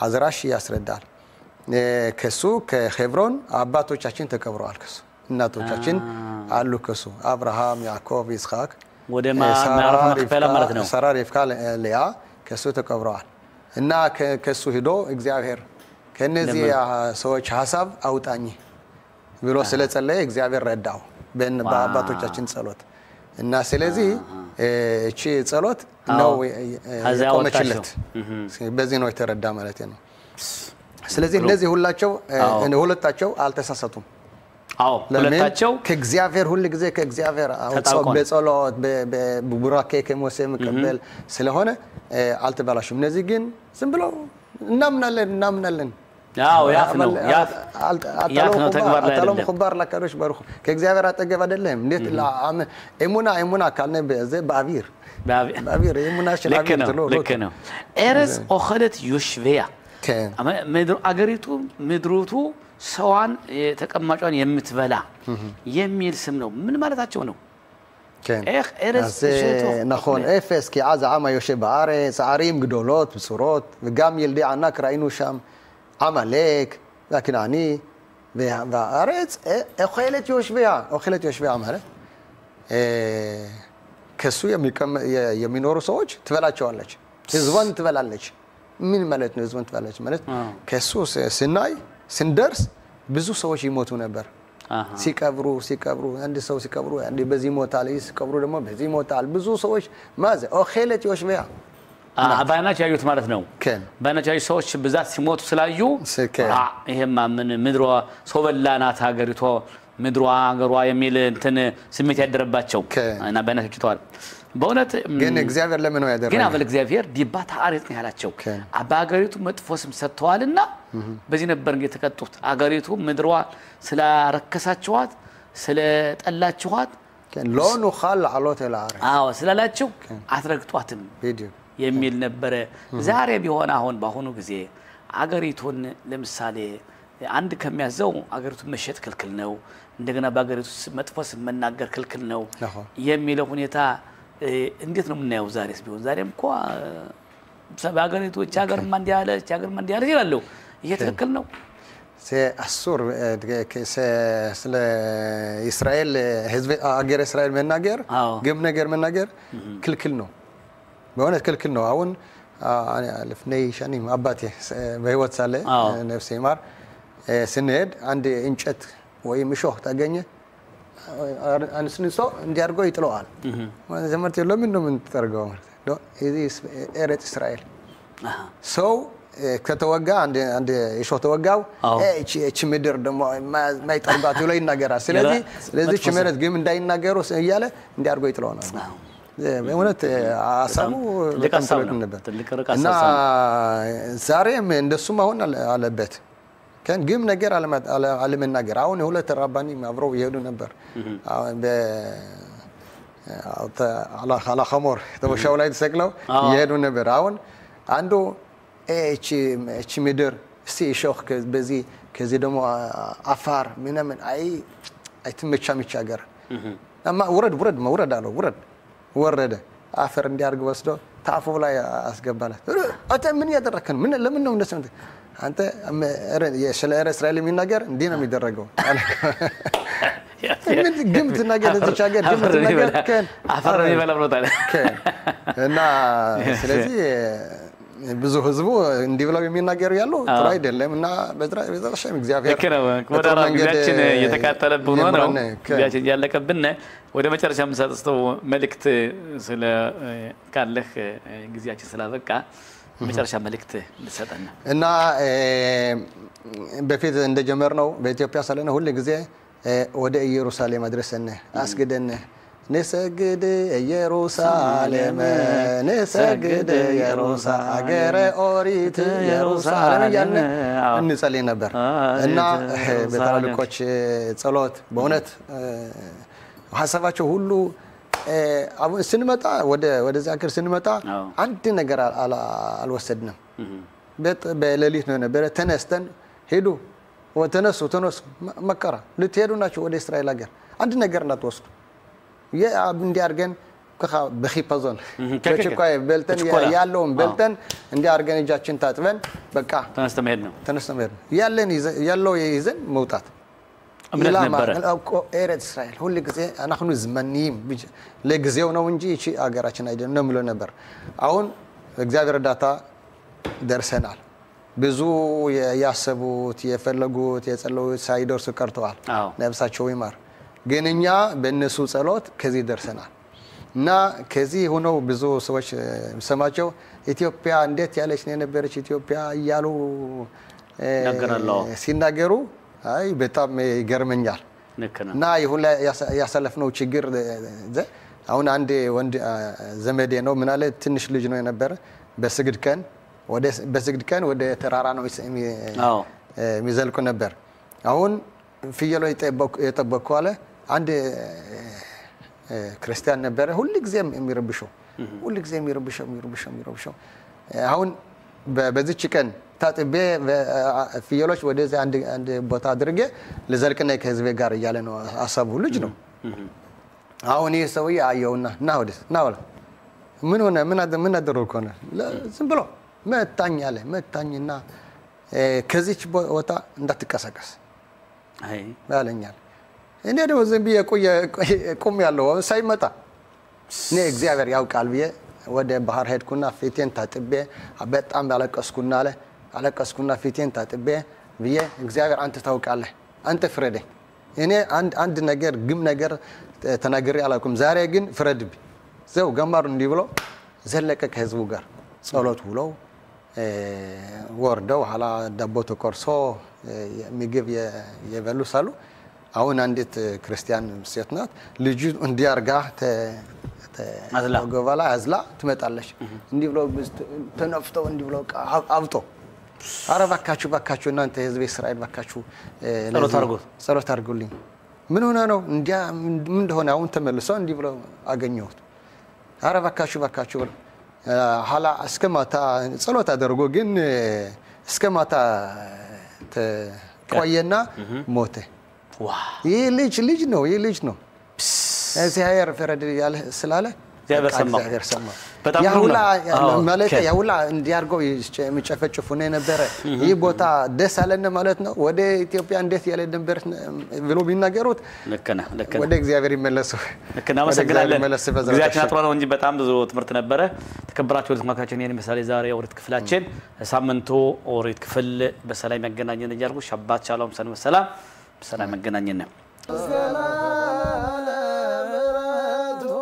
አዝራሽ ያስረዳል ከሱ ከሄብሮን አባቶቻችን ተቀብረዋል ከሱ እናቶቻችን አሉ ከሱ አብርሃም ያዕቆብ ይስሐቅ ወደ ማራፍ መክፈላ ማለት ነው ሳራ ሪፍካ ለያ ከሱ ተቀብረዋል እና ከሱ ሄዶ እግዚአብሔር ከነዚህ ሰዎች ሐሳብ አውጣኝ ብሎ ስለጸለየ እግዚአብሔር ረዳው በአባቶቻችን ጸሎት እና ስለዚህ እቺ ጸሎት ነው ቆመችለት በዚህ ነው የተረዳ ማለት ነው ስለዚህ እነዚህ ሁለታቸው አልተሳሳቱም ሁለታቸው ከእግዚአብሔር ሁሉ ጊዜ ከእግዚአብሔር በጸሎት በቡራኬ ከሞሴ መቀበል ስለሆነ አልተባላሽም እነዚህ ግን ዝም ብለው እናምናለን ያፍ ነው ተግባር ላይ አይደለም خبر ለከሮች በርኹ ከእግዚአብሔር አጠገብ አይደለም እንዴት ኤሙና ካልነ በአቢር ኤሙና ሸላቢር ልክ ነው ኤረስ ኦኸለት ዮሽቬያ ምድሩ አገሪቱ ምድሩቱ ሰዋን ተቀማጯን የምትበላ የሚል ስም ነው ምን ማለታቸው ነው איך ארץ נכון אפס כי עזה עם היושב בארץ ערים גדולות בצורות וגם ילדי ענק ראינו שם עמלק והכנעני והארץ אוכלת יושביה ማለት ከሱ የሚኖሩ ሰዎች ትበላቸዋለች ህዝቧን ትበላለች ምን ማለት ነው ህዝቧን ትበላለች ማለት ከሱ ስንደርስ ብዙ ሰዎች ይሞቱ ነበር ሲቀብሩ አንድ ሰው ሲቀብሩ አንድ በዚህ ሞታል ሲቀብሩ ደግሞ በዚህ ሞታል ብዙ ሰዎች ማዘ ኦኸለት ዮሽበያ ባይናቸው ያዩት ማለት ነው ባይናቸው ያዩት ሰዎች ብዛት ሲሞቱ ስላዩ ይሄማ ምን ምድሯ ሶበላናት ሀገሪቷ ምድሯ አገሯ የሚል እንትን ስሜት ያደረባቸው እና በእናቶች ተዋል በእውነት ግን እግዚአብሔር ለምን ነው ያደረገው? ግን አበል እግዚአብሔር ዲባታ አሬት ነው ያላቸው አባገሪቱ መጥፎ ስም ሰጥተዋልና በዚህ ነበር የተቀጡት አገሪቱ ምድሯ ስላረከሳቸዋት ስለጠላቸዋት ሎኑ ኻል አሎት ለአረ አዎ ስላላቸው አትረግጧትም የሚል ነበር ዛሬ ቢሆን አሁን ባሁኑ ጊዜ አገሪቱን ለምሳሌ አንድ ከሚያዘው አገሪቱን መሸጥ ክልክል ነው እንደገና ባገሪቱ መጥፎ ስም መናገር ክልክል ነው የሚለው ሁኔታ እንዴት ነው የምናየው ዛሬስ ቢሆን ዛሬም እኮ ባገሪቱ ቻገር ማንዲያለ ቻገር ማንዲያለ ይላሉ ይሄ ትክክል ነው አሱር ስለ እስራኤል ህዝብ አገር እስራኤል መናገር ግብ ነገር መናገር ክልክል ነው በእውነት ክልክል ነው አሁን አለፍነይ ሻኒም አባቴ በህይወት ሳለ ነፍሴ ይማር ስንሄድ አንድ እንጨት ወይ ምሾህ ታገኘ አንስንሶ እንዲያርገው ይጥለዋል ዘመርት ለምን ነው ምን ተርገው ማለት እዚ ኤረት እስራኤል ሰው ከተወጋ አንድ እሾህ ተወጋው እቺ ምድር ደሞ ማይጠርባት ላይ ይናገራል ስለዚህ ችመረት ግን እንዳይናገሩ እያለ እንዲያርገው ይጥለዋል በእውነት አሳቡ ለቀሳው ነበር እና ዛሬም እንደሱም አሁን አለበት كان جيم نجار على من نجار عون هو لا تراباني مبرو يهدو نبر على خمر تبغى شو لا يتسكلوا يهدو نبر عون عنده شيء مدر سي شوخ كبزي كزي دمو عفار من أي تمشى مشاجر أما ورد ما ورد على ورد عفر ندي أرجو وسدو تعرفوا ولا أسقبله أنت من يدركن من لمن نوم نسمت أنت يا إسرائيل من نجار دينا ميدرجوا من قمت نجار تشاجر قمت نجار كان عفرني بلا بروتال كان أنا سلسي ብዙ ህዝቡ እንዲብለው የሚናገሩ ያለው ጥሩ አይደለም እና በዛሻም እግዚአብሔር ከወዳራ ጊዜያችን እየተካተለብን ነው ጊዜያችን ያለቀብን ወደ መጨረሻ ምንሰጥስተው መልእክት ስለ ካለህ ጊዜያችን ስላበቃ መጨረሻ መልእክት ልሰጠና እና በፊት እንደጀመርነው በኢትዮጵያ ሰለነ ሁሉ ጊዜ ወደ ኢየሩሳሌም አድርሰን አስገደን نسجد يروسالم نسجد يروسا أجر أوريت يروسالم يعني نسألي نبر إن بترالكوش صلوت بونت حسباتشو هلو أبو السينما تا وده ذاكر السينما تا عندنا نجار على الوسدنا بيت بليلة نبر تنستن هيدو وتنس مكرة لتيرو ناشو وده إسرائيل أجر عندنا نجار نتوسط يا عندي أرجن كخا بخيبازون كشكاي بلتن يالهم بلتن عندي أرجن جاتشين تاتبن بكا تنستمرنا يالله يزن موتات أمرنا نبرة إيرت إسرائيل هو اللي جزء أنا خنو زمنيم لجزء ونونجي شيء أجراشنا أيضا نملو نبر أون إجزاء الداتا درسنال بزو ياسبوت يفلقوت يسألوا سايدور سكرتوال نفسه شوي مار ገነኛ በእነሱ ጸሎት ከዚህ ደርሰናል እና ከዚህ ሆኖ ብዙ ሰዎች ሰማቸው ኢትዮጵያ እንዴት ያለች ነው የነበረች ኢትዮጵያ ይያሉ ሲናገሩ አይ በጣም ይገርመኛል እና ይሁን ያሰለፍነው ችግር አሁን አንድ ወንድ ዘመዴ ነው ምን አለ ትንሽ ልጅ ነው የነበረ በስግድ ቀን ወደ ተራራ ነው የሚዘልቁ ነበር አሁን ፍየሎ የጠበቁ አለ አንድ ክርስቲያን ነበር ሁሉ ጊዜ የሚረብሸው አሁን በዚች ቀን ታጥቤ ፍየሎች ወደዚህ አንድ ቦታ አድርጌ ለዘልቅና ከህዝቤ ጋር ያለ ነው አሳቡ ልጅ ነው አሁን ይሄ ሰውዬ አየውና ናወለ ምን አደረኩ ነው ዝም ብሎ መታኝና ከዚች ቦታ እንዳትቀሰቀስ አይ ባለኛል እኔ ደግሞ ዝም ብዬ ቁም ያለው ሳይመጣ እኔ እግዚአብሔር ያውቃል ብዬ ወደ ባህር ሄድኩና ፊቴን ታጥቤ በጣም አለቀስኩና ፊቴን ታጥቤ ብዬ እግዚአብሔር አንተ ታውቃለህ አንተ ፍረደኝ እኔ አንድ ነገር ግም ነገር ተናግሬ አላውቅም ዛሬ ግን ፍረድብኝ ዘው ገማሩ እንዲህ ብሎ ዘለቀ ከህዝቡ ጋር ጸሎት ብለው ወርደው ኋላ ዳቦ ተቆርሶ ምግብ የበሉ ሳሉ አሁን አንዲት ክርስቲያን ሴት ናት ልጅ እንዲያርጋ ተገባላ አዝላ ትመጣለች እንዲህ ብለው ተነፍተው እንዲህ ብለው አብጦ አረባካችሁ እናንተ ህዝብ እስራኤል ባካችሁ ጸሎት አድርጉልኝ ምን ሆነ ነው እንዲያ ምን እንደሆነ አሁን ተመልሰው እንዲህ ብለው አገኘሁት አረባካችሁ hala እስከማታ ጸሎት አደረጎ ግን እስከማታ ተቆየና ሞተ ይሄ ልጅ ነው እግዚአብሔር ፈረድ ያለ ስላለ እግዚአብሔር ሰማ ያውላ ማለት ያውላ እንዲያርገው የሚጨፈጭፉ ነው ነበር ይሄ ቦታ ደስ አለነ ማለት ነው ወደ ኢትዮጵያ እንዴት ያለ ነበር ብሎ ቢናገሩት ለከና ወደ እግዚአብሔር ይመለሱ ለከና መሰግናለን እግዚአብሔር አጥሯው እንጂ በጣም ብዙ ትምርት ነበር ተከብራችሁ ተመልካቾች የኔ ምሳሌ ዛሬ ኦሪት ክፍላችን ሳምንቱ ኦሪት ክፍል በሰላም ያገናኘን ይያርጉ ሻባት ሻሎም ሰላም በሰላም መገናኘን